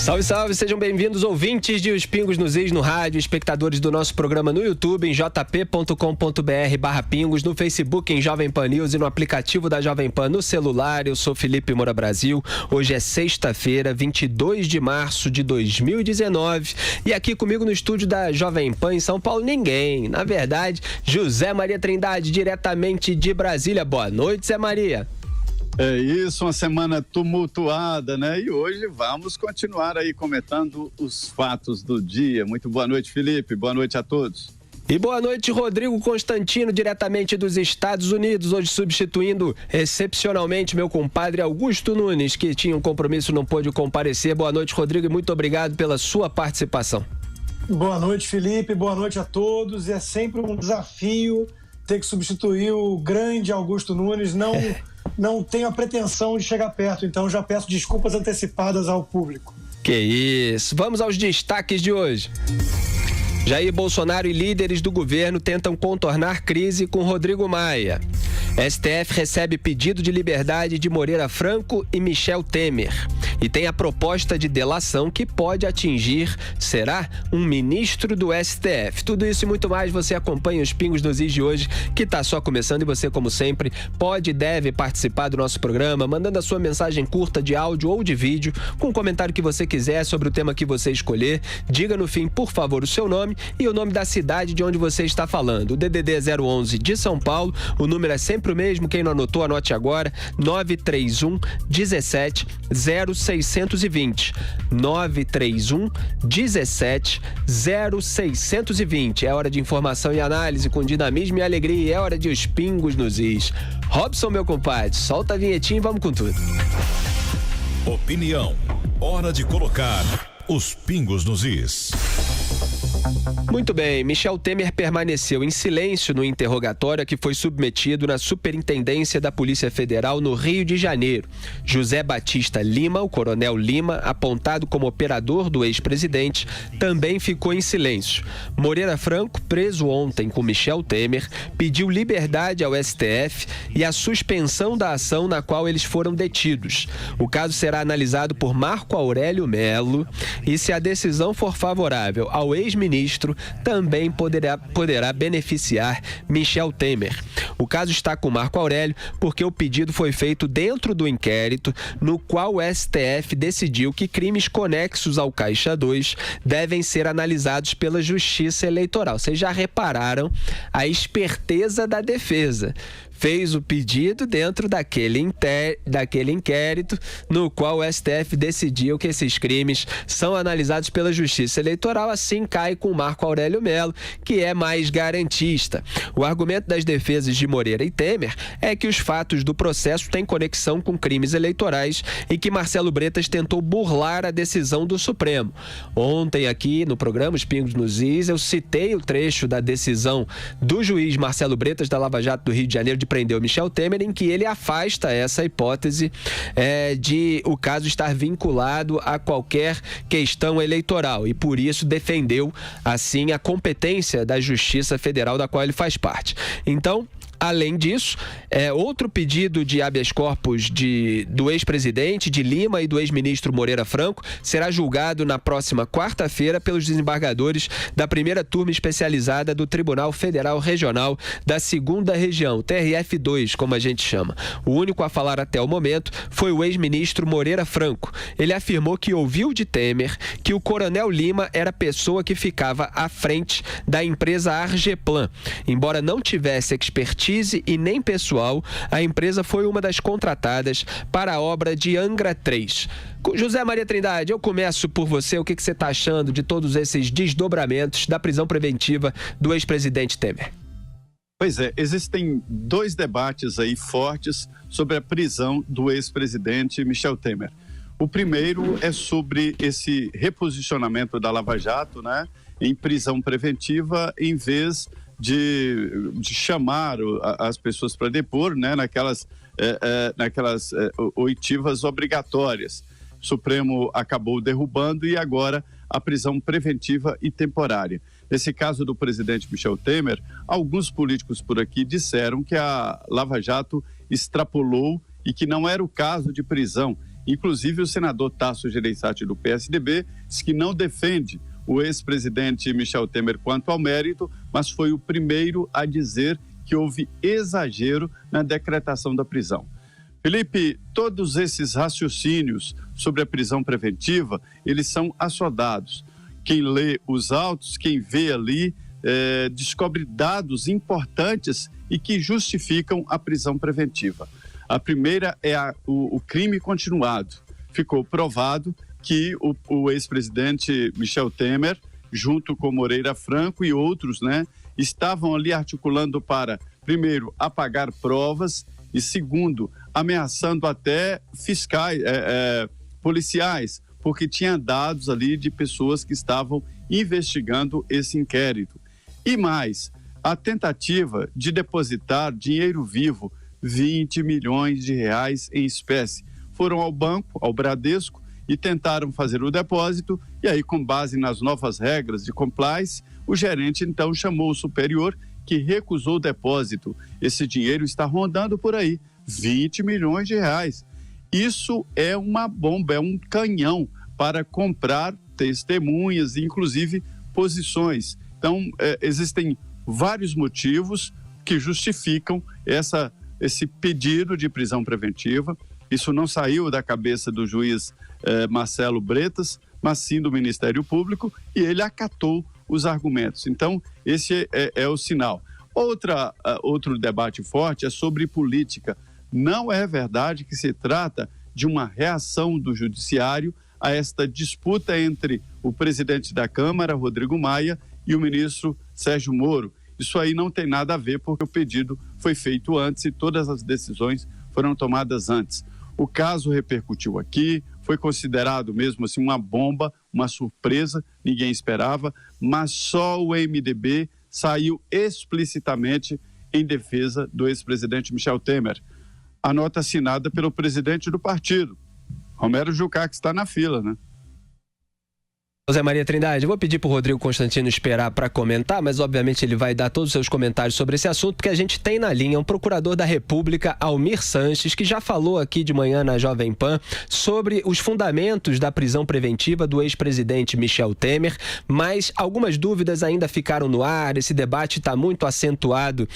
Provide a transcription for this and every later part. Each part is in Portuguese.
Salve, salve, sejam bem-vindos, ouvintes de Os Pingos nos Is no rádio, espectadores do nosso programa no YouTube, em jp.com.br/pingos, no Facebook, em Jovem Pan News e no aplicativo da Jovem Pan no celular. Eu sou Felipe Moura Brasil. Hoje é sexta-feira, 22 de março de 2019, e aqui comigo no estúdio da Jovem Pan em São Paulo, ninguém. Na verdade, José Maria Trindade, diretamente de Brasília. Boa noite, Zé Maria. É isso, uma semana tumultuada, né? E hoje vamos continuar aí comentando os fatos do dia. Muito boa noite, Felipe. Boa noite a todos. E boa noite, Rodrigo Constantino, diretamente dos Estados Unidos, hoje substituindo excepcionalmente meu compadre Augusto Nunes, que tinha um compromisso e não pôde comparecer. Boa noite, Rodrigo, e muito obrigado pela sua participação. Boa noite, Felipe. Boa noite a todos. E é sempre um desafio ter que substituir o grande Augusto Nunes. Não tenho a pretensão de chegar perto, então já peço desculpas antecipadas ao público. Que isso. Vamos aos destaques de hoje. Jair Bolsonaro e líderes do governo tentam contornar crise com Rodrigo Maia. STF recebe pedido de liberdade de Moreira Franco e Michel Temer. E tem a proposta de delação que pode atingir, será, um ministro do STF. Tudo isso e muito mais você acompanha os Pingos nos Is de hoje, que está só começando, e você, como sempre, pode e deve participar do nosso programa, mandando a sua mensagem curta de áudio ou de vídeo, com o comentário que você quiser sobre o tema que você escolher. Diga no fim, por favor, o seu nome e o nome da cidade de onde você está falando. O DDD é 011 de São Paulo, o número é sempre o mesmo, quem não anotou, anote agora, 931 17 0620. 931 17 0620. É hora de informação e análise com dinamismo e alegria, é hora de Os Pingos nos Is. Robson, meu compadre, solta a vinhetinha e vamos com tudo. Opinião, hora de colocar Os Pingos nos Is. Muito bem, Michel Temer permaneceu em silêncio no interrogatório a que foi submetido na Superintendência da Polícia Federal no Rio de Janeiro. José Batista Lima, o coronel Lima, apontado como operador do ex-presidente, também ficou em silêncio. Moreira Franco, preso ontem com Michel Temer, pediu liberdade ao STF e a suspensão da ação na qual eles foram detidos. O caso será analisado por Marco Aurélio Melo e, se a decisão for favorável ao ex-ministro, também poderá beneficiar Michel Temer. O caso está com Marco Aurélio porque o pedido foi feito dentro do inquérito no qual o STF decidiu que crimes conexos ao Caixa 2 devem ser analisados pela Justiça Eleitoral. Vocês já repararam a esperteza da defesa. Fez o pedido dentro daquele inquérito no qual o STF decidiu que esses crimes são analisados pela Justiça Eleitoral, assim cai com Marco Aurélio Melo, que é mais garantista. O argumento das defesas de Moreira e Temer é que os fatos do processo têm conexão com crimes eleitorais e que Marcelo Bretas tentou burlar a decisão do Supremo. Ontem aqui no programa Os Pingos nos Is, eu citei o trecho da decisão do juiz Marcelo Bretas da Lava Jato do Rio de Janeiro de prender o Michel Temer, em que ele afasta essa hipótese de o caso estar vinculado a qualquer questão eleitoral, e por isso defendeu assim a competência da Justiça Federal da qual ele faz parte. Então, além disso, outro pedido de habeas corpus do ex-presidente, de Lima, e do ex-ministro Moreira Franco será julgado na próxima quarta-feira pelos desembargadores da primeira turma especializada do Tribunal Federal Regional da 2ª Região, TRF2, como a gente chama. O único a falar até o momento foi o ex-ministro Moreira Franco. Ele afirmou que ouviu de Temer que o coronel Lima era a pessoa que ficava à frente da empresa Argeplan. Embora não tivesse expertise e nem pessoal, a empresa foi uma das contratadas para a obra de Angra 3. José Maria Trindade, eu começo por você. O que você está achando de todos esses desdobramentos da prisão preventiva do ex-presidente Temer? Pois é, existem dois debates aí fortes sobre a prisão do ex-presidente Michel Temer. O primeiro é sobre esse reposicionamento da Lava Jato, né, em prisão preventiva, em vez de chamar as pessoas para depor, né, naquelas oitivas obrigatórias. O Supremo acabou derrubando e agora a prisão preventiva e temporária. Nesse caso do presidente Michel Temer, alguns políticos por aqui disseram que a Lava Jato extrapolou e que não era o caso de prisão, Inclusive, o senador Tasso Gereissati, do PSDB, diz que não defende o ex-presidente Michel Temer quanto ao mérito, mas foi o primeiro a dizer que houve exagero na decretação da prisão. Felipe, todos esses raciocínios sobre a prisão preventiva, eles são assodados. Quem lê os autos, quem vê ali, descobre dados importantes e que justificam a prisão preventiva. A primeira é o crime continuado. Ficou provado que o ex-presidente Michel Temer, junto com Moreira Franco e outros, estavam ali articulando para, primeiro, apagar provas e, segundo, ameaçando até fiscais, policiais, porque tinha dados ali de pessoas que estavam investigando esse inquérito. E mais, a tentativa de depositar dinheiro vivo, 20 milhões de reais em espécie. Foram ao banco, ao Bradesco, e tentaram fazer o depósito, e aí, com base nas novas regras de compliance, o gerente então chamou o superior, que recusou o depósito. Esse dinheiro está rondando por aí, 20 milhões de reais. Isso é uma bomba, é um canhão para comprar testemunhas e, inclusive, posições. Então, existem vários motivos que justificam esse pedido de prisão preventiva. Isso não saiu da cabeça do juiz Marcelo Bretas, mas sim do Ministério Público, e ele acatou os argumentos. Então, esse é o sinal. Outro debate forte é sobre política. Não é verdade que se trata de uma reação do Judiciário a esta disputa entre o presidente da Câmara, Rodrigo Maia, e o ministro Sérgio Moro. Isso aí não tem nada a ver, porque o pedido foi feito antes e todas as decisões foram tomadas antes. O caso repercutiu aqui, foi considerado mesmo assim uma bomba, uma surpresa, ninguém esperava, mas só o MDB saiu explicitamente em defesa do ex-presidente Michel Temer. A nota assinada pelo presidente do partido, Romero Jucá, que está na fila, José Maria Trindade, eu vou pedir para o Rodrigo Constantino esperar para comentar, mas obviamente ele vai dar todos os seus comentários sobre esse assunto, porque a gente tem na linha um procurador da República, Almir Sanches, que já falou aqui de manhã na Jovem Pan sobre os fundamentos da prisão preventiva do ex-presidente Michel Temer, mas algumas dúvidas ainda ficaram no ar. Esse debate está muito acentuado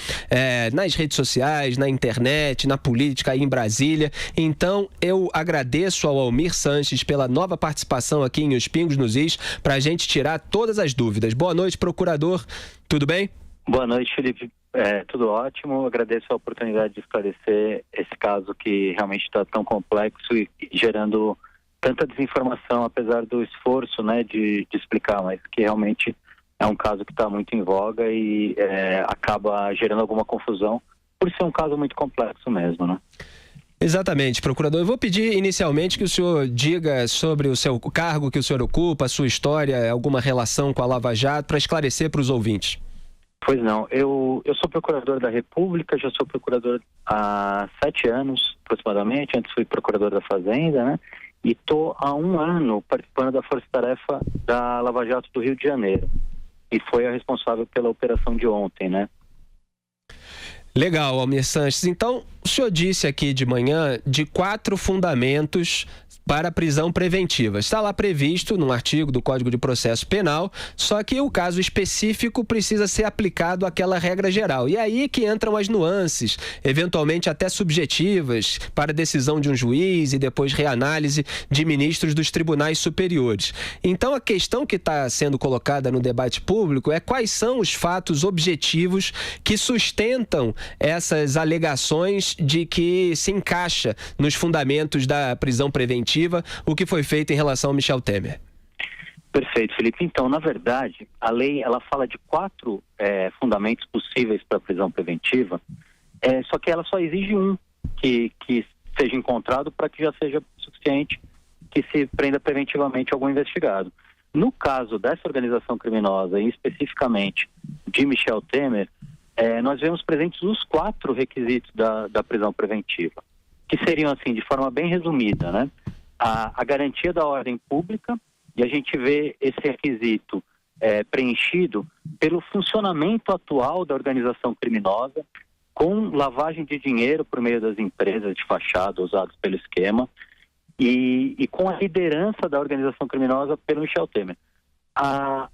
nas redes sociais, na internet, na política aí em Brasília. Então eu agradeço ao Almir Sanches pela nova participação aqui em Os Pingos nos Is, para a gente tirar todas as dúvidas. Boa noite, procurador. Tudo bem? Boa noite, Felipe. Tudo ótimo. Agradeço a oportunidade de esclarecer esse caso que realmente está tão complexo e gerando tanta desinformação, apesar do esforço de explicar, mas que realmente é um caso que está muito em voga e acaba gerando alguma confusão por ser um caso muito complexo mesmo, Exatamente, procurador. Eu vou pedir inicialmente que o senhor diga sobre o seu cargo que o senhor ocupa, a sua história, alguma relação com a Lava Jato, para esclarecer para os ouvintes. Pois não, eu sou procurador da República, já sou procurador há 7 anos aproximadamente, antes fui procurador da Fazenda, e estou há 1 ano participando da força-tarefa da Lava Jato do Rio de Janeiro, e foi a responsável pela operação de ontem, Legal, Almir Sanches. Então, o senhor disse aqui de manhã de 4 fundamentos para a prisão preventiva. Está lá previsto num artigo do Código de Processo Penal, só que o caso específico precisa ser aplicado àquela regra geral. E aí que entram as nuances, eventualmente até subjetivas, para decisão de um juiz e depois reanálise de ministros dos tribunais superiores. Então, a questão que está sendo colocada no debate público é quais são os fatos objetivos que sustentam essas alegações de que se encaixa nos fundamentos da prisão preventiva o que foi feito em relação ao Michel Temer. Perfeito, Felipe. Então, na verdade, a lei ela fala de 4 fundamentos possíveis para a prisão preventiva, só que ela só exige um que seja encontrado para que já seja suficiente que se prenda preventivamente algum investigado. No caso dessa organização criminosa, e especificamente de Michel Temer, nós vemos presentes os 4 requisitos da prisão preventiva, que seriam, assim, de forma bem resumida, a garantia da ordem pública, e a gente vê esse requisito preenchido pelo funcionamento atual da organização criminosa, com lavagem de dinheiro por meio das empresas de fachada usadas pelo esquema, e com a liderança da organização criminosa pelo Michel Temer. A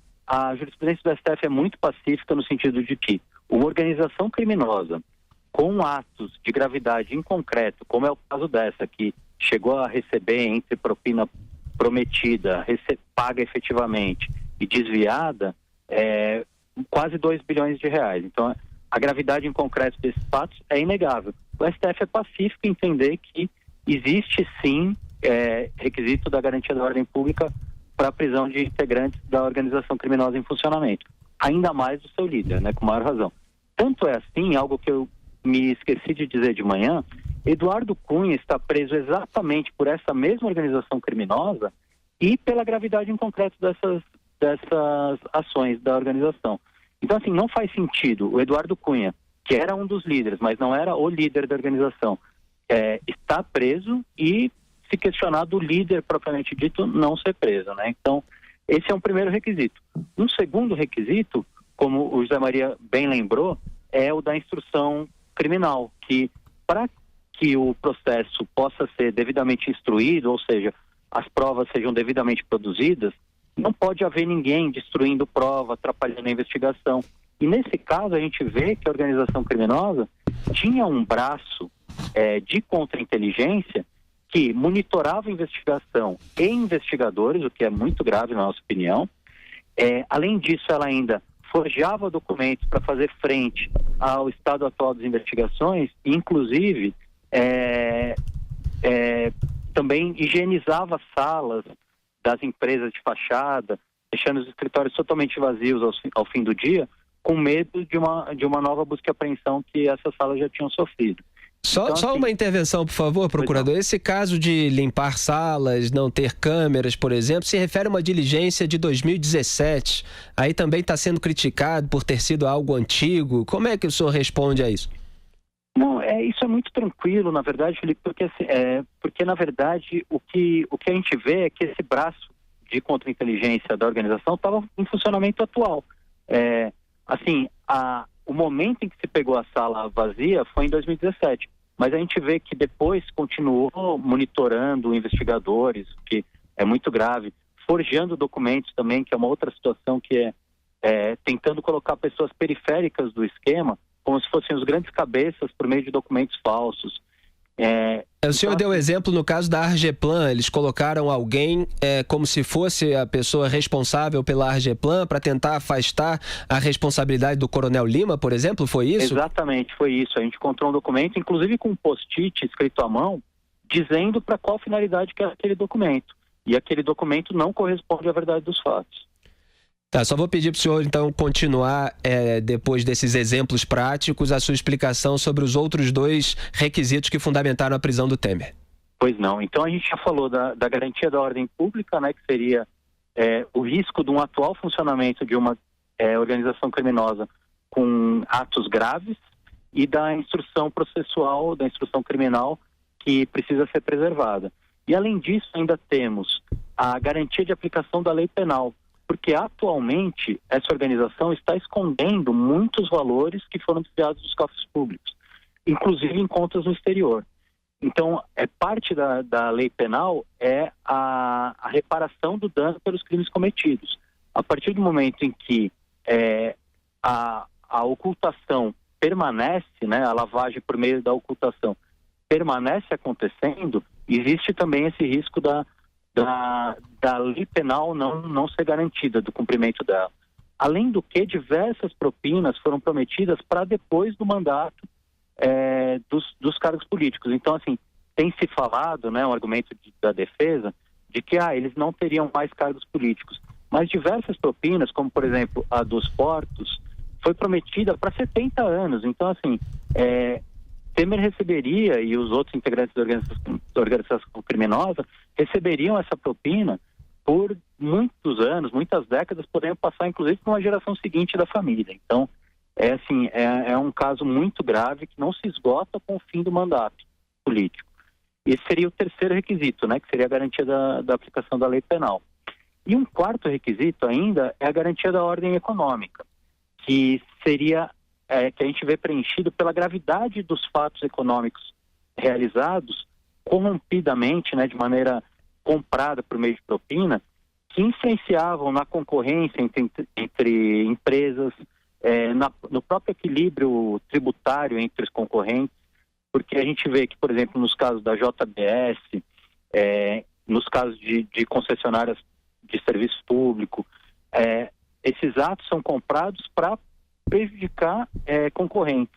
jurisprudência do STF é muito pacífica no sentido de que uma organização criminosa com atos de gravidade em concreto, como é o caso dessa, que chegou a receber entre propina prometida, paga efetivamente e desviada, quase 2 bilhões de reais. Então, a gravidade em concreto desses fatos é inegável. O STF é pacífico em entender que existe sim requisito da garantia da ordem pública para a prisão de integrantes da organização criminosa em funcionamento, ainda mais do seu líder, né, com maior razão. Tanto é assim, algo que eu me esqueci de dizer de manhã, Eduardo Cunha está preso exatamente por essa mesma organização criminosa e pela gravidade em concreto dessas ações da organização. Então, assim, não faz sentido o Eduardo Cunha, que era um dos líderes, mas não era o líder da organização, está preso e se questionar do líder propriamente dito não ser preso, né? Então, esse é um primeiro requisito. Um segundo requisito, como o José Maria bem lembrou, é o da instrução criminal, que para que o processo possa ser devidamente instruído, ou seja, as provas sejam devidamente produzidas, não pode haver ninguém destruindo prova, atrapalhando a investigação. E nesse caso a gente vê que a organização criminosa tinha um braço de contra-inteligência que monitorava a investigação e investigadores, o que é muito grave na nossa opinião. Além disso, ela ainda forjava documentos para fazer frente ao estado atual das investigações, e inclusive também higienizava salas das empresas de fachada, deixando os escritórios totalmente vazios ao fim do dia, com medo de uma nova busca e apreensão que essas salas já tinham sofrido. Só uma intervenção, por favor, procurador. Esse caso de limpar salas, não ter câmeras, por exemplo, se refere a uma diligência de 2017. Aí também está sendo criticado por ter sido algo antigo. Como é que o senhor responde a isso? Não, isso é muito tranquilo, na verdade, Felipe, porque na verdade, o que a gente vê é que esse braço de contra-inteligência da organização estava em funcionamento atual. O momento em que se pegou a sala vazia foi em 2017, mas a gente vê que depois continuou monitorando investigadores, que é muito grave, forjando documentos também, que é uma outra situação que tentando colocar pessoas periféricas do esquema, como se fossem os grandes cabeças por meio de documentos falsos. O senhor deu exemplo no caso da Argeplan, eles colocaram alguém como se fosse a pessoa responsável pela Argeplan para tentar afastar a responsabilidade do Coronel Lima, por exemplo, foi isso? Exatamente, foi isso. A gente encontrou um documento, inclusive com um post-it escrito à mão, dizendo para qual finalidade que era aquele documento. E aquele documento não corresponde à verdade dos fatos. Tá, só vou pedir para o senhor, então, continuar, depois desses exemplos práticos, a sua explicação sobre os outros 2 requisitos que fundamentaram a prisão do Temer. Pois não. Então, a gente já falou da garantia da ordem pública, né, que seria o risco de um atual funcionamento de uma organização criminosa com atos graves, e da instrução processual, da instrução criminal, que precisa ser preservada. E, além disso, ainda temos a garantia de aplicação da lei penal, porque atualmente essa organização está escondendo muitos valores que foram desviados dos cofres públicos, inclusive em contas no exterior. Então, parte da lei penal é a reparação do dano pelos crimes cometidos. A partir do momento em que a ocultação permanece, né, a lavagem por meio da ocultação permanece acontecendo, existe também esse risco da lei penal não ser garantida, do cumprimento dela. Além do que, diversas propinas foram prometidas para depois do mandato dos cargos políticos. Então, assim, tem se falado, né, um argumento da defesa, de que eles não teriam mais cargos políticos. Mas diversas propinas, como por exemplo a dos portos, foi prometida para 70 anos. Então, assim, Temer receberia, e os outros integrantes da organização criminosa receberiam essa propina por muitos anos, muitas décadas, podendo passar inclusive para uma geração seguinte da família. Então, é um caso muito grave que não se esgota com o fim do mandato político. Esse seria o terceiro requisito, né, que seria a garantia da aplicação da lei penal. E um quarto requisito ainda é a garantia da ordem econômica, que seria que a gente vê preenchido pela gravidade dos fatos econômicos realizados corrompidamente, né, de maneira comprada por meio de propina, que influenciavam na concorrência entre empresas, no próprio equilíbrio tributário entre os concorrentes, porque a gente vê que, por exemplo, nos casos da JBS, nos casos de concessionárias de serviço público, esses atos são comprados para prejudicar concorrentes.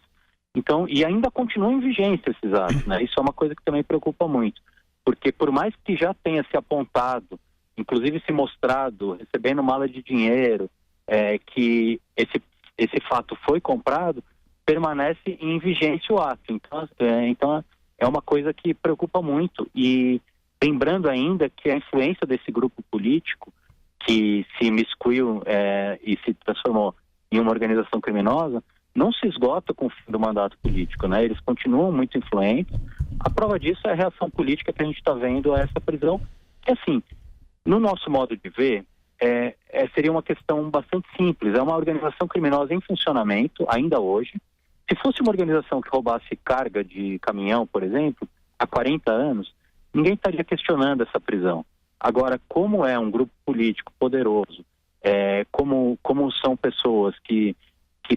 Então, e ainda continuam em vigência esses atos, né? Isso é uma coisa que também preocupa muito, porque por mais que já tenha se apontado, inclusive se mostrado, recebendo mala de dinheiro, que esse fato foi comprado, permanece em vigência o ato. Então é uma coisa que preocupa muito. E lembrando ainda que a influência desse grupo político, que se imiscuiu e se transformou em uma organização criminosa, não se esgota com o fim do mandato político, né? Eles continuam muito influentes. A prova disso é a reação política que a gente está vendo a essa prisão. Que, assim, no nosso modo de ver, seria uma questão bastante simples. É uma organização criminosa em funcionamento, ainda hoje. Se fosse uma organização que roubasse carga de caminhão, por exemplo, há 40 anos, ninguém estaria questionando essa prisão. Agora, como é um grupo político poderoso, como são pessoas que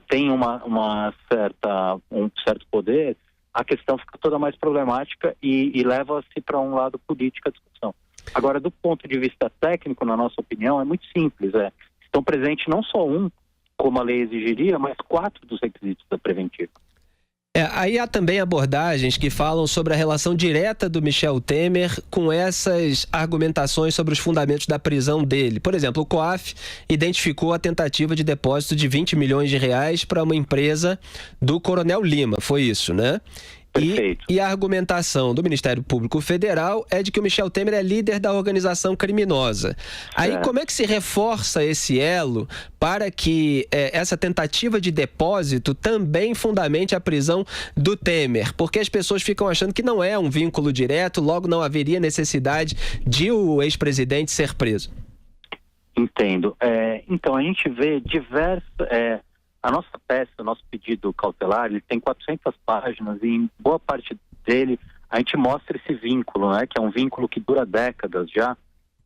têm um certo poder, a questão fica toda mais problemática e leva-se para um lado político a discussão. Agora, do ponto de vista técnico, na nossa opinião, é muito simples. Estão presentes não só como a lei exigiria, mas 4 dos requisitos da preventiva. Aí há também abordagens que falam sobre a relação direta do Michel Temer com essas argumentações sobre os fundamentos da prisão dele. Por exemplo, o COAF identificou a tentativa de depósito de 20 milhões de reais para uma empresa do Coronel Lima, foi isso, né? E a argumentação do Ministério Público Federal é de que o Michel Temer é líder da organização criminosa. Aí como é que se reforça esse elo para que essa tentativa de depósito também fundamente a prisão do Temer? Porque as pessoas ficam achando que não é um vínculo direto, logo não haveria necessidade de o ex-presidente ser preso. Entendo. Então, a gente vê diversas... A nossa peça, o nosso pedido cautelar, ele tem 400 páginas e em boa parte dele a gente mostra esse vínculo, né? Que é um vínculo que dura décadas já,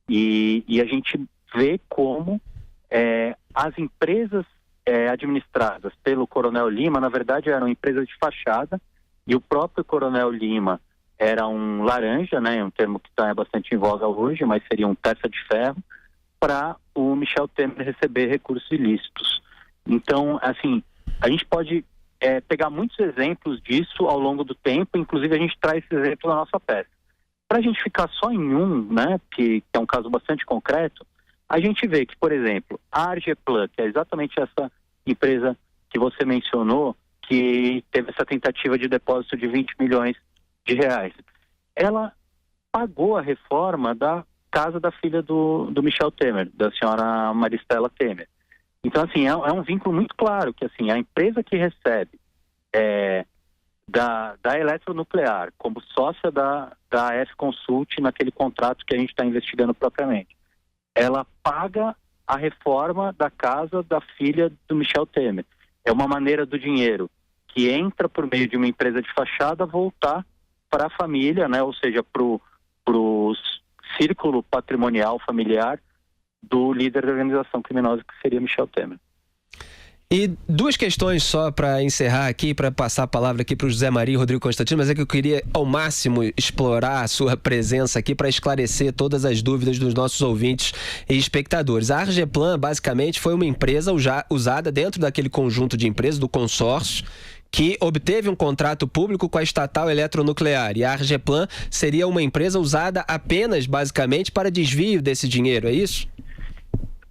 e a gente vê como as empresas administradas pelo Coronel Lima, na verdade, eram empresas de fachada, e o próprio Coronel Lima era um laranja, né? Um termo que está bastante em voga hoje, mas seria um testa de ferro, para o Michel Temer receber recursos ilícitos. Então, assim, a gente pode pegar muitos exemplos disso ao longo do tempo, inclusive a gente traz esse exemplo na nossa peça. Para a gente ficar só em um, né, que é um caso bastante concreto, a gente vê que, por exemplo, a Argeplan, que é exatamente essa empresa que você mencionou, que teve essa tentativa de depósito de 20 milhões de reais, ela pagou a reforma da casa da filha do Michel Temer, da senhora Maristela Temer. Então, assim, é um vínculo muito claro que, assim, a empresa que recebe da Eletronuclear como sócia da AF Consult naquele contrato que a gente está investigando propriamente, ela paga a reforma da casa da filha do Michel Temer. É uma maneira do dinheiro que entra por meio de uma empresa de fachada voltar para a família, né? Ou seja, para o círculo patrimonial familiar do líder da organização criminosa, que seria Michel Temer. E 2 questões só para encerrar aqui, para passar a palavra aqui para o José Maria e Rodrigo Constantino, mas é que eu queria ao máximo explorar a sua presença aqui para esclarecer todas as dúvidas dos nossos ouvintes e espectadores. A Argeplan, basicamente, foi uma empresa usada dentro daquele conjunto de empresas, do consórcio, que obteve um contrato público com a estatal Eletronuclear. E a Argeplan seria uma empresa usada apenas, basicamente, para desvio desse dinheiro, é isso?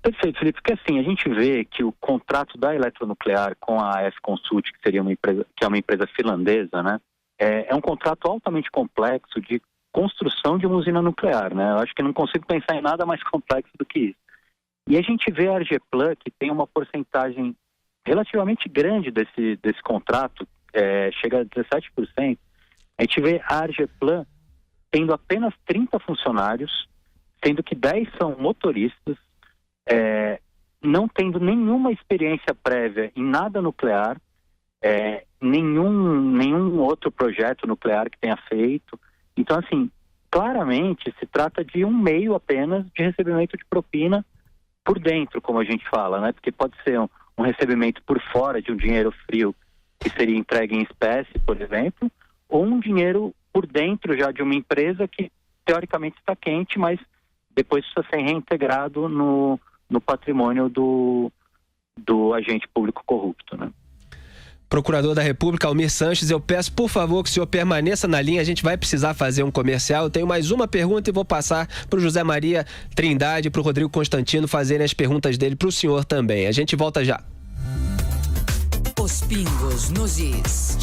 Perfeito, Felipe, porque assim, a gente vê que o contrato da Eletronuclear com a AF Consult, que seria uma empresa finlandesa, né, é um contrato altamente complexo de construção de uma usina nuclear, né? Eu acho que não consigo pensar em nada mais complexo do que isso. E a gente vê a Argeplan, que tem uma porcentagem relativamente grande desse contrato, chega a 17%, a gente vê a Argeplan tendo apenas 30 funcionários, sendo que 10 são motoristas, não tendo nenhuma experiência prévia em nada nuclear, nenhum outro projeto nuclear que tenha feito, Então, assim, claramente se trata de um meio apenas de recebimento de propina por dentro, como a gente fala, né? Porque pode ser um recebimento por fora de um dinheiro frio que seria entregue em espécie, por exemplo, ou um dinheiro por dentro já de uma empresa que teoricamente está quente, mas depois precisa ser reintegrado no patrimônio do agente público corrupto, né? Procurador da República, Almir Sanches, eu peço, por favor, que o senhor permaneça na linha. A gente vai precisar fazer um comercial. Eu tenho mais uma pergunta e vou passar para o José Maria Trindade e para o Rodrigo Constantino fazerem as perguntas dele para o senhor também. A gente volta já. Os pingos nos is.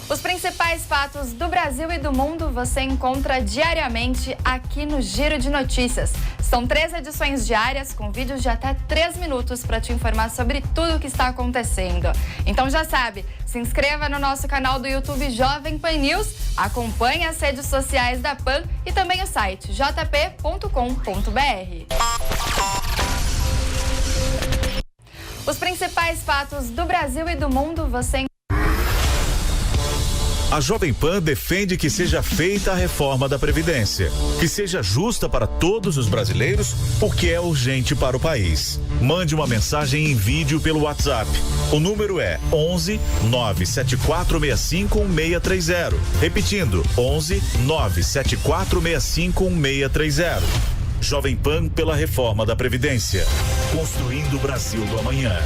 Os principais fatos do Brasil e do mundo você encontra diariamente aqui no Giro de Notícias. São 3 edições diárias com vídeos de até 3 minutos para te informar sobre tudo o que está acontecendo. Então já sabe, se inscreva no nosso canal do YouTube Jovem Pan News, acompanhe as redes sociais da PAN e também o site jp.com.br. Os principais fatos do Brasil e do mundo você A Jovem Pan defende que seja feita a reforma da Previdência, que seja justa para todos os brasileiros, porque é urgente para o país. Mande uma mensagem em vídeo pelo WhatsApp. O número é 11 97465 1630. Repetindo, 11 97465 1630. Jovem Pan pela reforma da Previdência. Construindo o Brasil do amanhã.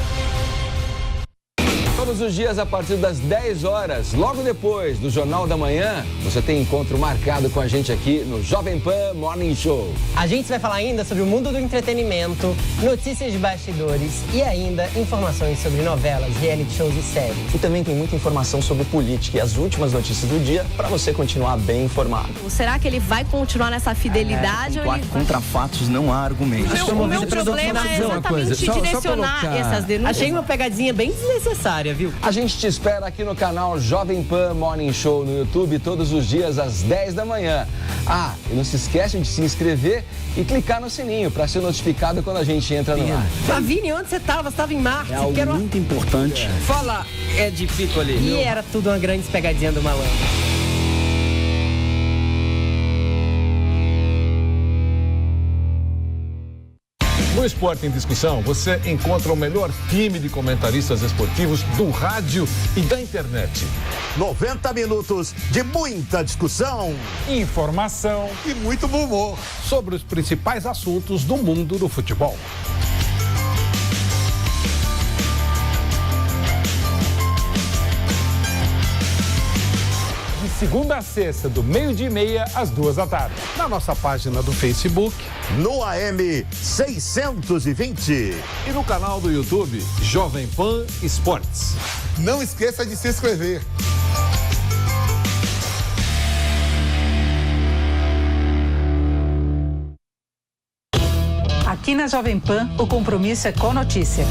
Todos os dias a partir das 10 horas, logo depois do Jornal da Manhã, você tem encontro marcado com a gente aqui no Jovem Pan Morning Show. A gente vai falar ainda sobre o mundo do entretenimento, notícias de bastidores e ainda informações sobre novelas, reality shows e séries. E também tem muita informação sobre política e as últimas notícias do dia para você continuar bem informado. Será que ele vai continuar nessa fidelidade? Contra fatos não há argumentos. O meu problema é exatamente direcionar essas denúncias. Achei uma pegadinha bem desnecessária, viu? A gente te espera aqui no canal Jovem Pan Morning Show no YouTube todos os dias às 10 da manhã. Ah, e não se esquece de se inscrever e clicar no sininho para ser notificado quando a gente entra no ar. Flavini, onde você estava? Você estava em Marte. É algo muito importante. Fala, Ed Piccoli. E era tudo uma grande pegadinha do malandro. No Esporte em Discussão, você encontra o melhor time de comentaristas esportivos do rádio e da internet. 90 minutos de muita discussão, informação e muito bom humor sobre os principais assuntos do mundo do futebol. De segunda a sexta, do 12:30 às 14h, na nossa página do Facebook, no AM 620 e no canal do YouTube Jovem Pan Esportes. Não esqueça de se inscrever. Aqui na Jovem Pan, o compromisso é com a notícia.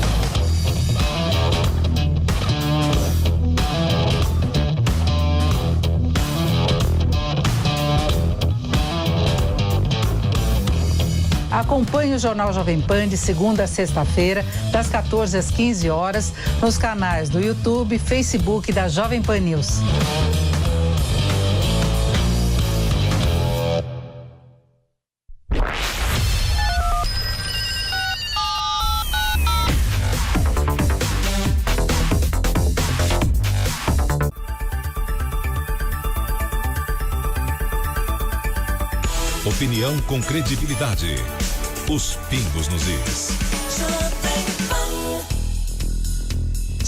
Acompanhe o Jornal Jovem Pan de segunda a sexta-feira, das 14 às 15 horas, nos canais do YouTube e Facebook da Jovem Pan News. Opinião com credibilidade. Os pingos nos is.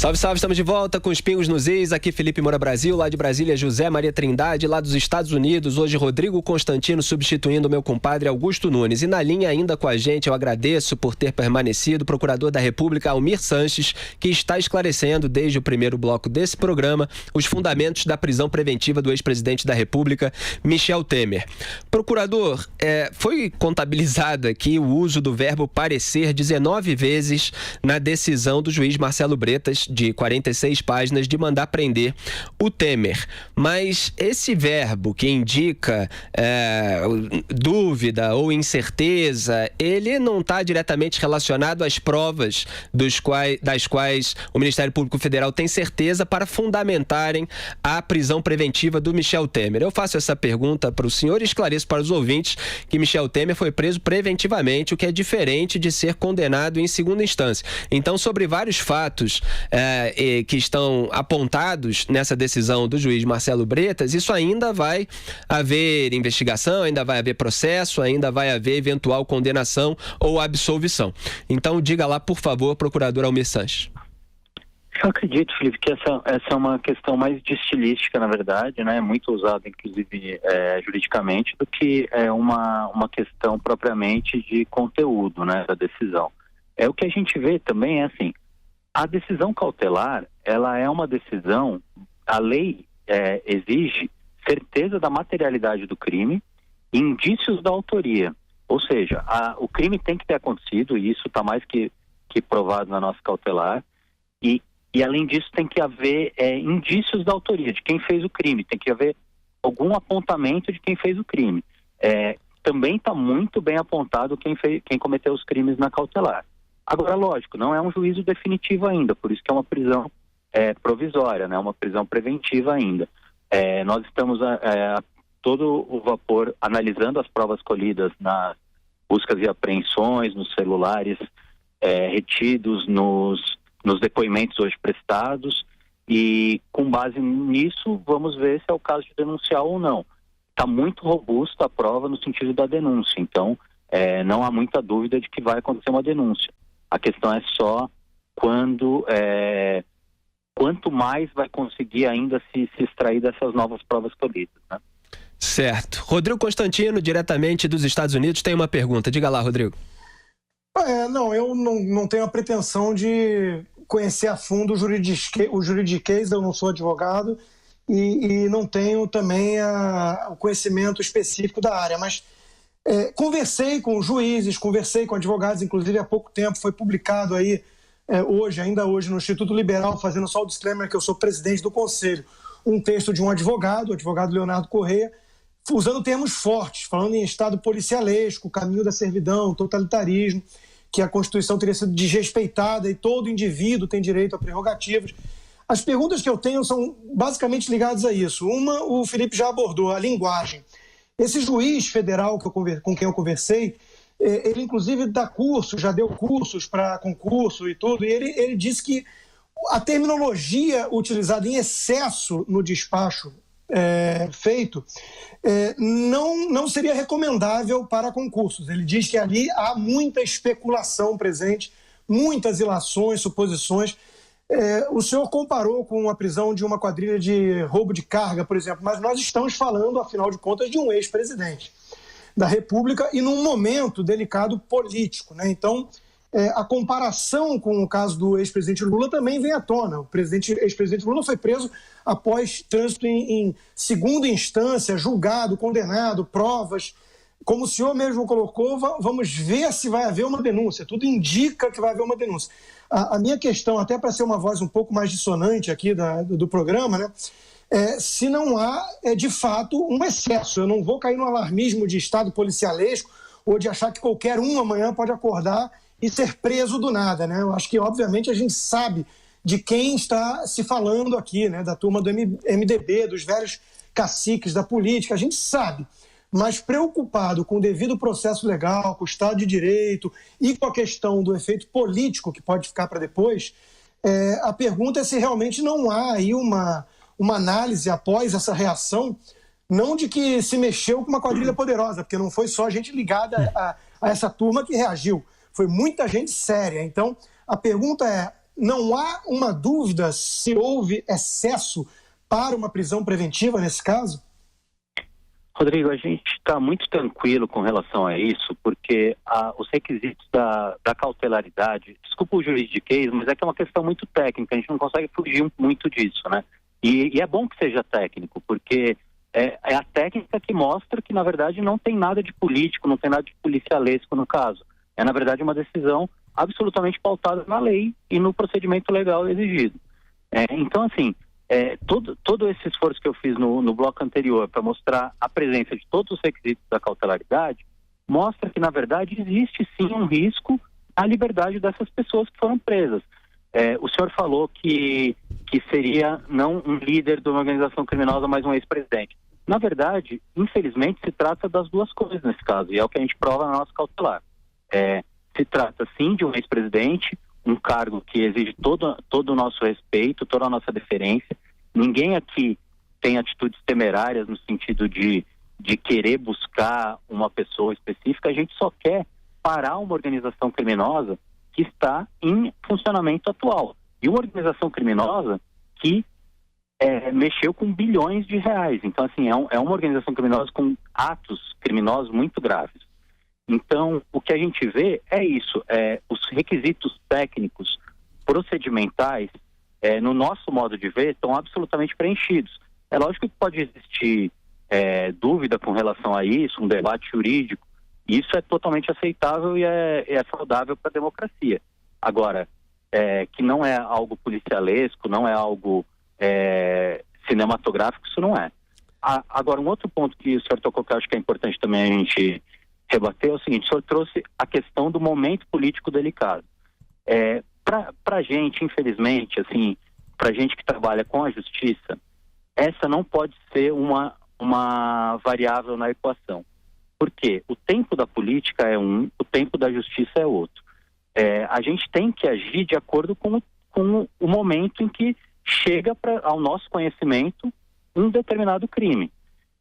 Salve, salve, estamos de volta com os Pingos nos Is. Aqui Felipe Moura Brasil, lá de Brasília José Maria Trindade, lá dos Estados Unidos, hoje Rodrigo Constantino substituindo o meu compadre Augusto Nunes. E na linha ainda com a gente, eu agradeço por ter permanecido o Procurador da República Almir Sanches, que está esclarecendo desde o primeiro bloco desse programa os fundamentos da prisão preventiva do ex-presidente da República, Michel Temer. Procurador, foi contabilizado aqui o uso do verbo parecer 19 vezes na decisão do juiz Marcelo Bretas, de 46 páginas, de mandar prender o Temer. Mas esse verbo que indica dúvida ou incerteza, ele não está diretamente relacionado às provas das quais o Ministério Público Federal tem certeza para fundamentarem a prisão preventiva do Michel Temer. Eu faço essa pergunta para o senhor e esclareço para os ouvintes que Michel Temer foi preso preventivamente, o que é diferente de ser condenado em segunda instância. Então, sobre vários fatos que estão apontados nessa decisão do juiz Marcelo Bretas, isso ainda vai haver investigação, ainda vai haver processo, ainda vai haver eventual condenação ou absolvição. Então, diga lá, por favor, procurador Almir Sanches. Eu acredito, Felipe, que essa é uma questão mais de estilística, na verdade, né? Muito usada, inclusive, juridicamente, do que uma questão propriamente de conteúdo, né, da decisão. O que a gente vê também é assim, a decisão cautelar, ela é uma decisão, a lei exige certeza da materialidade do crime e indícios da autoria. Ou seja, o crime tem que ter acontecido, e isso está mais que provado na nossa cautelar, e além disso tem que haver indícios da autoria, de quem fez o crime, tem que haver algum apontamento de quem fez o crime. Também está muito bem apontado quem cometeu os crimes na cautelar. Agora, lógico, não é um juízo definitivo ainda, por isso que é uma prisão provisória, né? Uma prisão preventiva ainda. Nós estamos a todo o vapor analisando as provas colhidas nas buscas e apreensões, nos celulares retidos, nos depoimentos hoje prestados, e com base nisso vamos ver se é o caso de denunciar ou não. Está muito robusta a prova no sentido da denúncia, então não há muita dúvida de que vai acontecer uma denúncia. A questão é só quanto mais vai conseguir ainda se extrair dessas novas provas colhidas, né? Certo. Rodrigo Constantino, diretamente dos Estados Unidos, tem uma pergunta. Diga lá, Rodrigo. Eu não tenho a pretensão de conhecer a fundo o juridiquês, eu não sou advogado e não tenho também o conhecimento específico da área, mas conversei com juízes, conversei com advogados, inclusive há pouco tempo foi publicado aí, ainda hoje, no Instituto Liberal, fazendo só o disclaimer que eu sou presidente do conselho, um texto de um advogado, o advogado Leonardo Correia, usando termos fortes, falando em estado policialesco, caminho da servidão, totalitarismo, que a Constituição teria sido desrespeitada e todo indivíduo tem direito a prerrogativas. As perguntas que eu tenho são basicamente ligadas a isso. Uma, o Felipe já abordou, a linguagem. Esse juiz federal com quem eu conversei, ele inclusive dá cursos, já deu cursos para concurso e tudo, e ele disse que a terminologia utilizada em excesso no despacho feito não seria recomendável para concursos. Ele diz que ali há muita especulação presente, muitas ilações, suposições. O senhor comparou com a prisão de uma quadrilha de roubo de carga, por exemplo, mas nós estamos falando, afinal de contas, de um ex-presidente da República e num momento delicado político, né? Então, a comparação com o caso do ex-presidente Lula também vem à tona. O ex-presidente Lula foi preso após trânsito em segunda instância, julgado, condenado, provas. Como o senhor mesmo colocou, vamos ver se vai haver uma denúncia. Tudo indica que vai haver uma denúncia. A minha questão, até para ser uma voz um pouco mais dissonante aqui do programa, né, se não há, de fato, um excesso. Eu não vou cair no alarmismo de estado policialesco ou de achar que qualquer um amanhã pode acordar e ser preso do nada, né? Eu acho que, obviamente, a gente sabe de quem está se falando aqui, né? Da turma do MDB, dos velhos caciques da política, a gente sabe. Mas preocupado com o devido processo legal, com o Estado de Direito e com a questão do efeito político que pode ficar para depois, a pergunta é se realmente não há aí uma análise após essa reação, não de que se mexeu com uma quadrilha poderosa, porque não foi só gente ligada a essa turma que reagiu. Foi muita gente séria. Então, a pergunta não há uma dúvida se houve excesso para uma prisão preventiva nesse caso? Rodrigo, a gente está muito tranquilo com relação a isso, porque os requisitos da cautelaridade, desculpa o juridiquês, mas é que é uma questão muito técnica, a gente não consegue fugir muito disso, né? E é bom que seja técnico, porque é a técnica que mostra que, na verdade, não tem nada de político, não tem nada de policialesco no caso. É, na verdade, uma decisão absolutamente pautada na lei e no procedimento legal exigido. Então, assim, todo esse esforço que eu fiz no bloco anterior para mostrar a presença de todos os requisitos da cautelaridade mostra que, na verdade, existe sim um risco à liberdade dessas pessoas que foram presas. O senhor falou que seria não um líder de uma organização criminosa, mas um ex-presidente. Na verdade, infelizmente, se trata das duas coisas nesse caso, e é o que a gente prova na nossa cautelar. Se trata, sim, de um ex-presidente, um cargo que exige todo o nosso respeito, toda a nossa deferência. Ninguém aqui tem atitudes temerárias no sentido de querer buscar uma pessoa específica. A gente só quer parar uma organização criminosa que está em funcionamento atual. E uma organização criminosa que mexeu com bilhões de reais. Então, assim, é uma organização criminosa com atos criminosos muito graves. Então, o que a gente vê é isso, os requisitos técnicos, procedimentais, no nosso modo de ver, estão absolutamente preenchidos. É lógico que pode existir dúvida com relação a isso, um debate jurídico, isso é totalmente aceitável e é saudável para a democracia. Agora, que não é algo policialesco, não é algo cinematográfico, isso não é. Agora, um outro ponto que o senhor tocou que eu acho que é importante também a gente rebater é o seguinte: o senhor trouxe a questão do momento político delicado. Para a gente, infelizmente, assim, para a gente que trabalha com a justiça, essa não pode ser uma variável na equação. Por quê? O tempo da política é um, o tempo da justiça é outro. A gente tem que agir de acordo com o momento em que chega ao nosso conhecimento um determinado crime.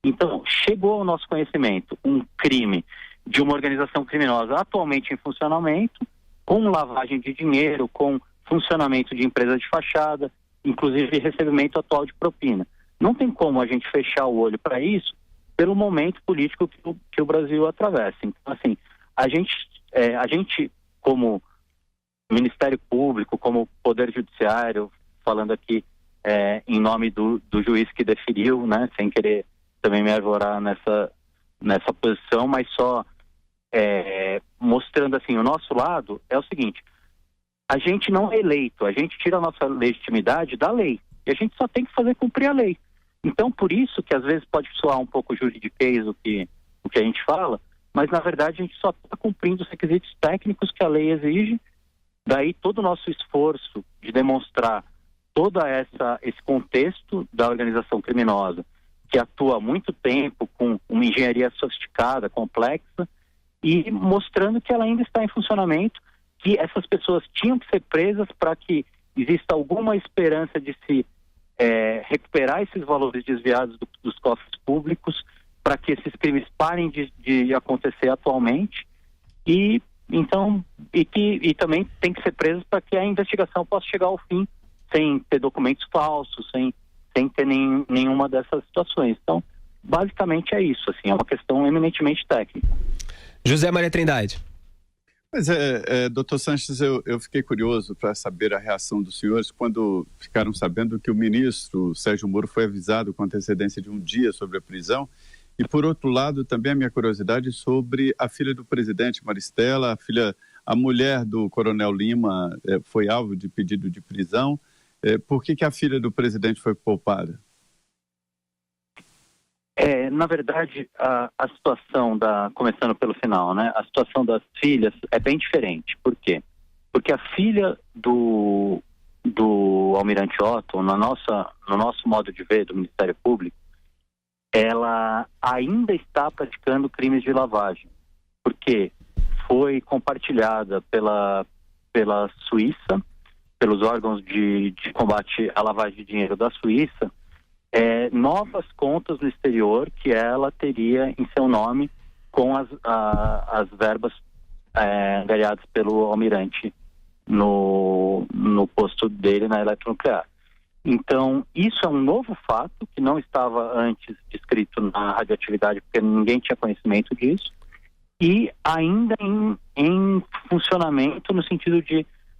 Então, chegou ao nosso conhecimento um crime de uma organização criminosa atualmente em funcionamento, com lavagem de dinheiro, com funcionamento de empresa de fachada, inclusive recebimento atual de propina. Não tem como a gente fechar o olho para isso pelo momento político que o Brasil atravessa. Então, assim, a gente como Ministério Público, como Poder Judiciário, falando aqui em nome do juiz que deferiu, né, sem querer também me arvorar nessa posição, mas só mostrando assim, o nosso lado é o seguinte: a gente não é eleito, a gente tira a nossa legitimidade da lei, e a gente só tem que fazer cumprir a lei. Então, por isso que às vezes pode soar um pouco juridiquês o que a gente fala, mas na verdade a gente só está cumprindo os requisitos técnicos que a lei exige. Daí todo o nosso esforço de demonstrar todo esse contexto da organização criminosa, que atua há muito tempo com uma engenharia sofisticada, complexa, e mostrando que ela ainda está em funcionamento, que essas pessoas tinham que ser presas para que exista alguma esperança de se recuperar esses valores desviados dos cofres públicos, para que esses crimes parem de acontecer atualmente, e também tem que ser presas para que a investigação possa chegar ao fim sem ter documentos falsos, sem ter nenhuma dessas situações. Então, basicamente é isso, assim, é uma questão eminentemente técnica. José Maria Trindade. Pois doutor Sanches, eu fiquei curioso para saber a reação dos senhores quando ficaram sabendo que o ministro Sérgio Moro foi avisado com antecedência de um dia sobre a prisão. E, por outro lado, também a minha curiosidade sobre a filha do presidente, Maristela, a mulher do Coronel Lima foi alvo de pedido de prisão. Por que a filha do presidente foi poupada? Na verdade, a situação começando pelo final, né? A situação das filhas é bem diferente. Por quê? Porque a filha do Almirante Otto, no nosso modo de ver do Ministério Público, ela ainda está praticando crimes de lavagem, porque foi compartilhada pela Suíça, pelos órgãos de combate à lavagem de dinheiro da Suíça, novas contas no exterior que ela teria em seu nome com as verbas angariadas pelo Almirante no posto dele na Eletronuclear. Então, isso é um novo fato que não estava antes descrito na radioatividade, porque ninguém tinha conhecimento disso, e ainda em funcionamento no sentido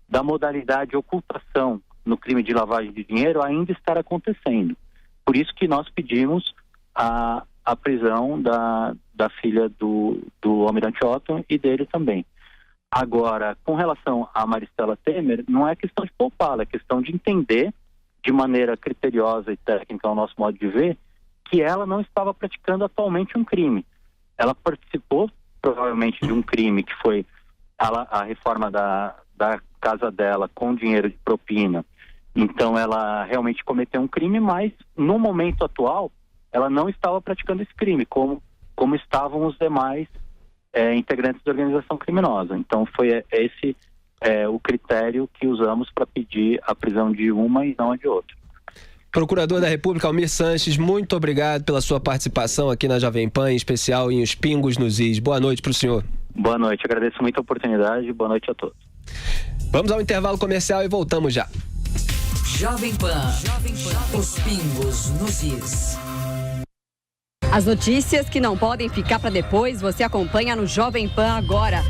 da modalidade de ocultação no crime de lavagem de dinheiro ainda estar acontecendo. Por isso que nós pedimos a prisão da filha do almirante Otton e dele também. Agora, com relação a Maristela Temer, não é questão de poupá-la, é questão de entender de maneira criteriosa e técnica, ao nosso modo de ver, que ela não estava praticando atualmente um crime. Ela participou, provavelmente, de um crime que foi a reforma da casa dela com dinheiro de propina. Então, ela realmente cometeu um crime, mas, no momento atual, ela não estava praticando esse crime, como estavam os demais integrantes da organização criminosa. Então, foi esse o critério que usamos para pedir a prisão de uma e não a de outra. Procurador da República Almir Sanches, muito obrigado pela sua participação aqui na Jovem Pan, em especial em Os Pingos nos Is. Boa noite para o senhor. Boa noite, agradeço muito a oportunidade e boa noite a todos. Vamos ao intervalo comercial e voltamos já. Jovem Pan. Os Pingos nos Is. As notícias que não podem ficar para depois, você acompanha no Jovem Pan agora.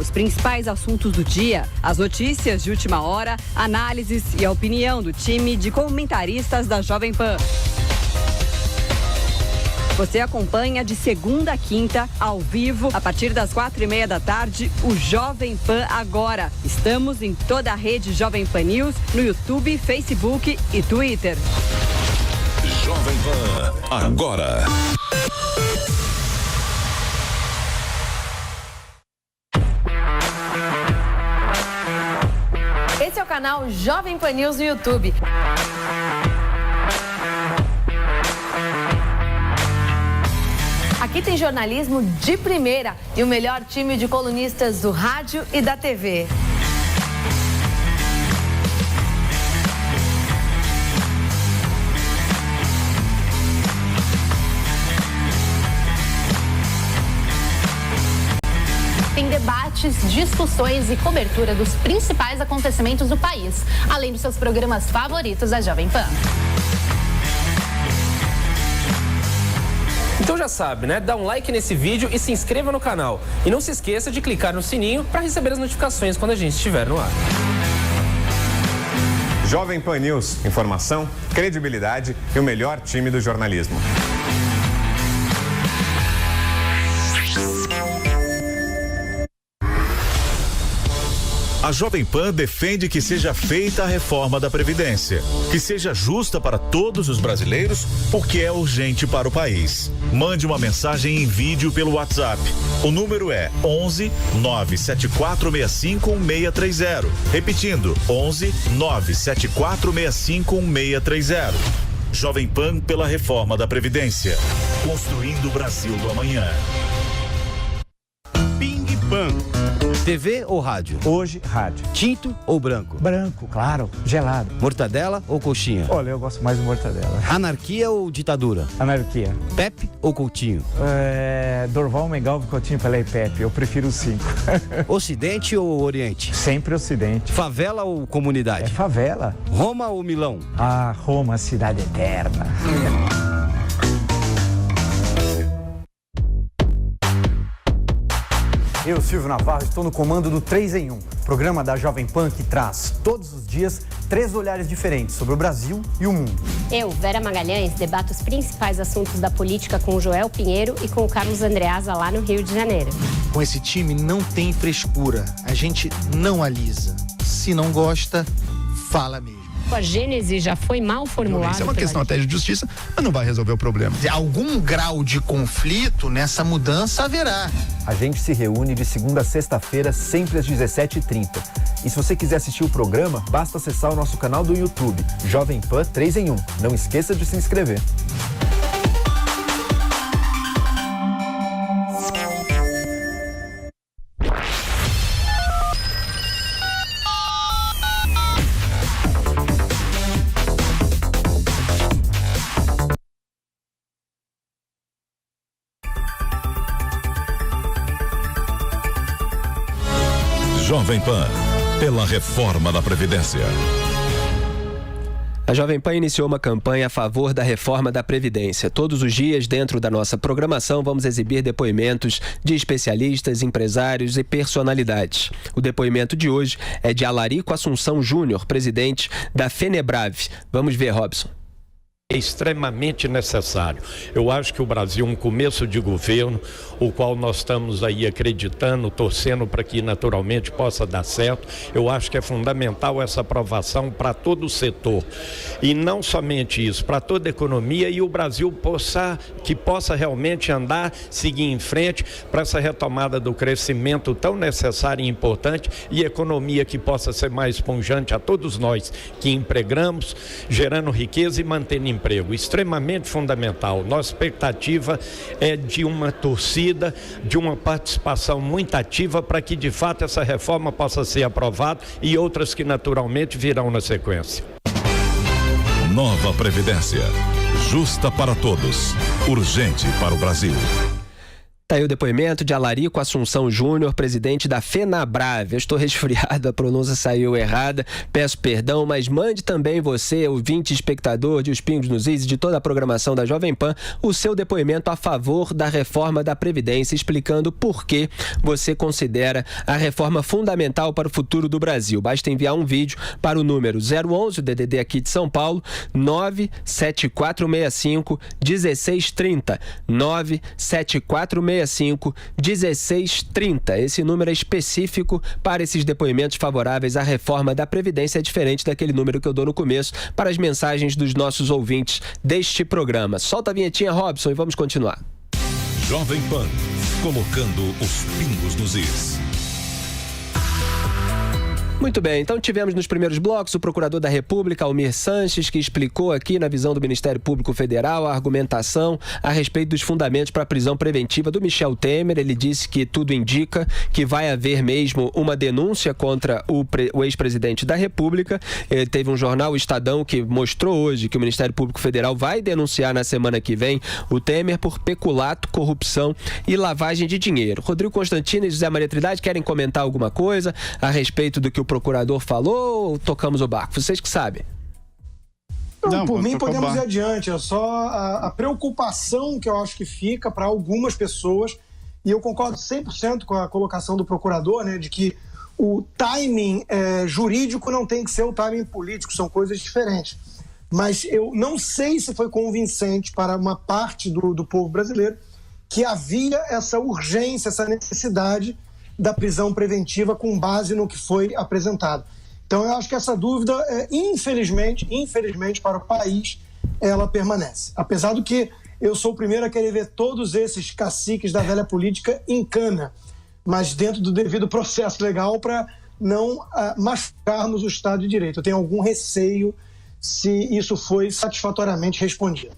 Os principais assuntos do dia, as notícias de última hora, análises e a opinião do time de comentaristas da Jovem Pan. Você acompanha de segunda a quinta, ao vivo, a partir das 4:30 da tarde, o Jovem Pan Agora. Estamos em toda a rede Jovem Pan News, no YouTube, Facebook e Twitter. Jovem Pan Agora. Esse é o canal Jovem Pan News no YouTube. Aqui tem jornalismo de primeira e o melhor time de colunistas do rádio e da TV. Tem debates, discussões e cobertura dos principais acontecimentos do país, além dos seus programas favoritos da Jovem Pan. Então já sabe, né? Dá um like nesse vídeo e se inscreva no canal. E não se esqueça de clicar no sininho para receber as notificações quando a gente estiver no ar. Jovem Pan News, informação, credibilidade e o melhor time do jornalismo. A Jovem Pan defende que seja feita a reforma da Previdência, que seja justa para todos os brasileiros, porque é urgente para o país. Mande uma mensagem em vídeo pelo WhatsApp. O número é 11 97465 1630. Repetindo, 11 97465 1630. Jovem Pan pela reforma da Previdência. Construindo o Brasil do amanhã. Ping Pan. TV ou rádio? Hoje, rádio. Tinto ou branco? Branco, claro. Gelado. Mortadela ou coxinha? Olha, eu gosto mais de mortadela. Anarquia ou ditadura? Anarquia. Pepe ou Coutinho? Dorval, Mengalvo, Coutinho, Pelé e Pepe. Eu prefiro os 5. Ocidente ou Oriente? Sempre Ocidente. Favela ou comunidade? É favela. Roma ou Milão? Ah, Roma, cidade eterna. Eu, Silvio Navarro, estou no comando do 3 em 1, programa da Jovem Pan que traz, todos os dias, 3 olhares diferentes sobre o Brasil e o mundo. Eu, Vera Magalhães, debato os principais assuntos da política com o Joel Pinheiro e com o Carlos Andreasa lá no Rio de Janeiro. Com esse time não tem frescura, a gente não alisa. Se não gosta, fala mesmo. A gênese já foi mal formulada. Isso é uma questão até de justiça, mas não vai resolver o problema. Algum grau de conflito nessa mudança haverá. A gente se reúne de segunda a sexta-feira, sempre às 17h30. E se você quiser assistir o programa, basta acessar o nosso canal do YouTube, Jovem Pan 3 em 1. Não esqueça de se inscrever. Jovem Pan, pela reforma da Previdência. A Jovem Pan iniciou uma campanha a favor da reforma da Previdência. Todos os dias, dentro da nossa programação, vamos exibir depoimentos de especialistas, empresários e personalidades. O depoimento de hoje é de Alarico Assunção Júnior, presidente da FENEBRAVE. Vamos ver, Robson. É extremamente necessário. Eu acho que o Brasil é um começo de governo, o qual nós estamos aí acreditando, torcendo para que naturalmente possa dar certo. Eu acho que é fundamental essa aprovação para todo o setor. E não somente isso, para toda a economia e o Brasil possa realmente andar, seguir em frente para essa retomada do crescimento tão necessário e importante e economia que possa ser mais esponjante a todos nós que empregamos, gerando riqueza e mantendo emprego, extremamente fundamental. Nossa expectativa é de uma torcida, de uma participação muito ativa para que de fato essa reforma possa ser aprovada e outras que naturalmente virão na sequência. Nova Previdência, justa para todos, urgente para o Brasil. Tá aí o depoimento de Alarico Assunção Júnior, presidente da FENABRAVE. Eu estou resfriado, a pronúncia saiu errada, peço perdão, mas mande também você, ouvinte, espectador de Os Pingos nos Is e de toda a programação da Jovem Pan, o seu depoimento a favor da reforma da Previdência, explicando por que você considera a reforma fundamental para o futuro do Brasil. Basta enviar um vídeo para o número 011, o DDD aqui de São Paulo, 97465 1630, 97465 1630. Esse número é específico para esses depoimentos favoráveis à reforma da Previdência, é diferente daquele número que eu dou no começo para as mensagens dos nossos ouvintes deste programa. Solta a vinhetinha, Robson, e vamos continuar. Jovem Pan, colocando os pingos nos is. Muito bem, então tivemos nos primeiros blocos o procurador da República, Almir Sanches, que explicou aqui na visão do Ministério Público Federal a argumentação a respeito dos fundamentos para a prisão preventiva do Michel Temer. Ele disse que tudo indica que vai haver mesmo uma denúncia contra o ex-presidente da República. Teve um jornal, o Estadão, que mostrou hoje que o Ministério Público Federal vai denunciar na semana que vem o Temer por peculato, corrupção e lavagem de dinheiro. Rodrigo Constantino e José Maria Trindade querem comentar alguma coisa a respeito do que o procurador falou ou tocamos o barco? Vocês que sabem. Não, por mim podemos ir adiante. É só a preocupação que eu acho que fica para algumas pessoas, e eu concordo 100% com a colocação do procurador, né, de que o timing jurídico não tem que ser o timing político, são coisas diferentes. Mas eu não sei se foi convincente para uma parte do povo brasileiro que havia essa urgência, essa necessidade da prisão preventiva com base no que foi apresentado. Então eu acho que essa dúvida, infelizmente para o país, ela permanece. Apesar do que eu sou o primeiro a querer ver todos esses caciques da velha política em cana, mas dentro do devido processo legal para não machucarmos o Estado de Direito. Eu tenho algum receio se isso foi satisfatoriamente respondido.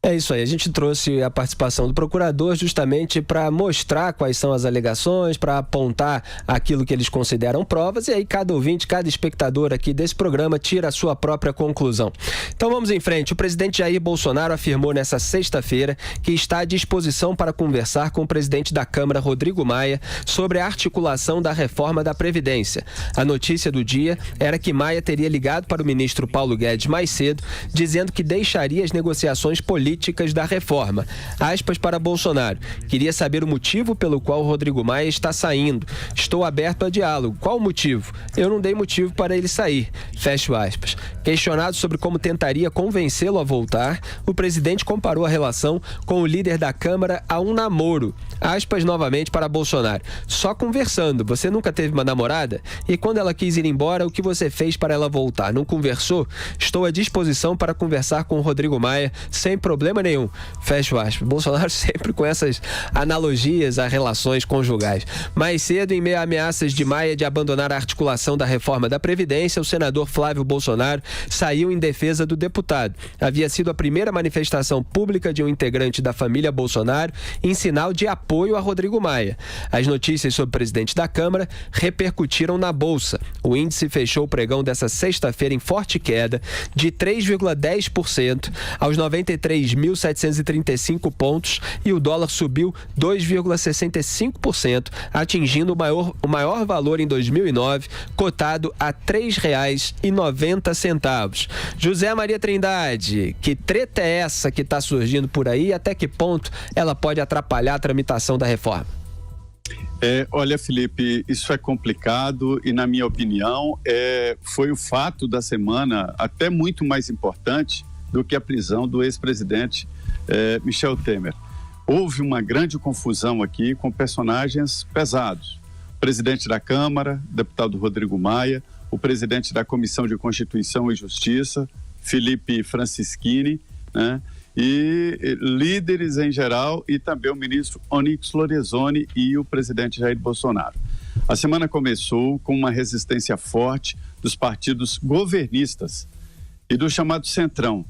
É isso aí, a gente trouxe a participação do procurador justamente para mostrar quais são as alegações, para apontar aquilo que eles consideram provas, e aí cada ouvinte, cada espectador aqui desse programa tira a sua própria conclusão. Então vamos em frente. O presidente Jair Bolsonaro afirmou nessa sexta-feira que está à disposição para conversar com o presidente da Câmara, Rodrigo Maia, sobre a articulação da reforma da Previdência. A notícia do dia era que Maia teria ligado para o ministro Paulo Guedes mais cedo, dizendo que deixaria as negociações políticas da reforma. Aspas para Bolsonaro: queria saber o motivo pelo qual o Rodrigo Maia está saindo. Estou aberto a diálogo. Qual o motivo? Eu não dei motivo para ele sair. Fecho aspas. Questionado sobre como tentaria convencê-lo a voltar, o presidente comparou a relação com o líder da Câmara a um namoro. Aspas novamente para Bolsonaro: só conversando. Você nunca teve uma namorada? E quando ela quis ir embora, o que você fez para ela voltar? Não conversou? Estou à disposição para conversar com o Rodrigo Maia sem problema nenhum. Fecho aspas. Bolsonaro sempre com essas analogias a relações conjugais. Mais cedo, em meio a ameaças de Maia de abandonar a articulação da reforma da Previdência, o senador Flávio Bolsonaro saiu em defesa do deputado. Havia sido a primeira manifestação pública de um integrante da família Bolsonaro em sinal de apoio a Rodrigo Maia. As notícias sobre o presidente da Câmara repercutiram na Bolsa. O índice fechou o pregão dessa sexta-feira em forte queda de 3,10% aos 93.000 2.735 pontos e o dólar subiu 2,65%, atingindo o maior valor em 2009, cotado a R$ 3,90. José Maria Trindade, que treta é essa que está surgindo por aí e até que ponto ela pode atrapalhar a tramitação da reforma? Olha, Felipe, isso é complicado e, na minha opinião, foi o fato da semana até muito mais importante do que a prisão do ex-presidente Michel Temer. Houve uma grande confusão aqui com personagens pesados. O presidente da Câmara, deputado Rodrigo Maia, o presidente da Comissão de Constituição e Justiça, Felipe Francischini, né? E líderes em geral e também o ministro Onyx Lorenzoni e o presidente Jair Bolsonaro. A semana começou com uma resistência forte dos partidos governistas e do chamado Centrão.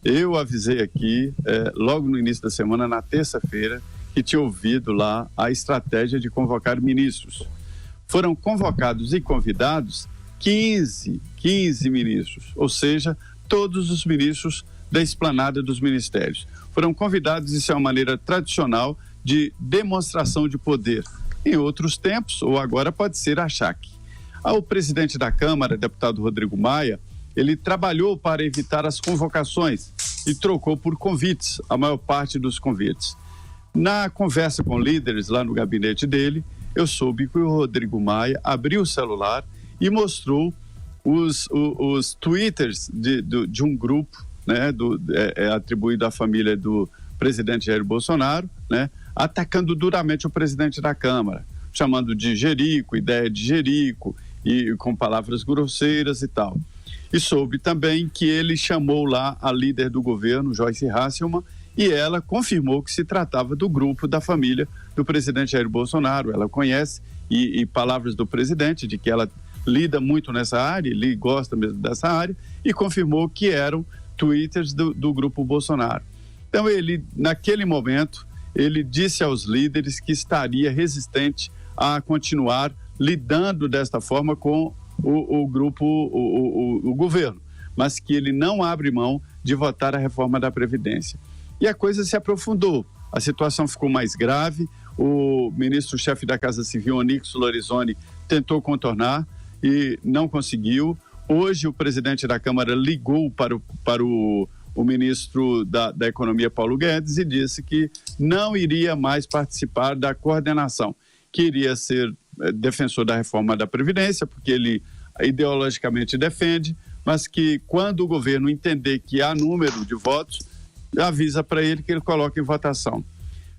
Eu avisei aqui, logo no início da semana, na terça-feira, que tinha ouvido lá a estratégia de convocar ministros. Foram convocados e convidados 15 ministros, ou seja, todos os ministros da esplanada dos ministérios. Foram convidados, isso é uma maneira tradicional de demonstração de poder. Em outros tempos, ou agora pode ser achaque. O presidente da Câmara, deputado Rodrigo Maia, ele trabalhou para evitar as convocações e trocou por convites, a maior parte dos convites. Na conversa com líderes lá no gabinete dele, eu soube que o Rodrigo Maia abriu o celular e mostrou os twitters de um grupo, né, atribuído à família do presidente Jair Bolsonaro, né, atacando duramente o presidente da Câmara, chamando de jerico, ideia de jerico, e com palavras grosseiras e tal. E soube também que ele chamou lá a líder do governo, Joyce Hasselmann, e ela confirmou que se tratava do grupo da família do presidente Jair Bolsonaro. Ela conhece, e palavras do presidente, de que ela lida muito nessa área, ele gosta mesmo dessa área, e confirmou que eram twitters do grupo Bolsonaro. Então ele, naquele momento, ele disse aos líderes que estaria resistente a continuar lidando desta forma com o grupo, o governo, mas que ele não abre mão de votar a reforma da Previdência. E a coisa se aprofundou, a situação ficou mais grave, o ministro-chefe da Casa Civil, Onyx Lorenzoni, tentou contornar e não conseguiu. Hoje o presidente da Câmara ligou para o ministro da Economia, Paulo Guedes, e disse que não iria mais participar da coordenação, que iria ser defensor da reforma da Previdência, porque ele ideologicamente defende, mas que quando o governo entender que há número de votos, avisa para ele que ele coloque em votação.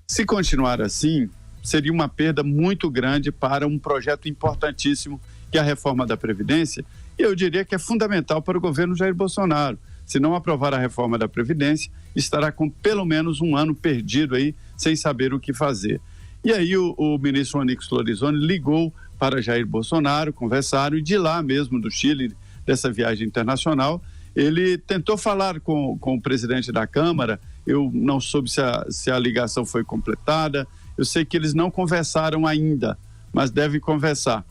Se continuar assim, seria uma perda muito grande para um projeto importantíssimo, que é a reforma da Previdência. E eu diria que é fundamental para o governo Jair Bolsonaro. Se não aprovar a reforma da Previdência, estará com pelo menos um ano perdido aí, sem saber o que fazer. E aí o ministro Onyx Lorenzoni ligou para Jair Bolsonaro, conversaram, e de lá mesmo, do Chile, dessa viagem internacional, ele tentou falar com o presidente da Câmara. Eu não soube se a ligação foi completada, eu sei que eles não conversaram ainda, mas devem conversar.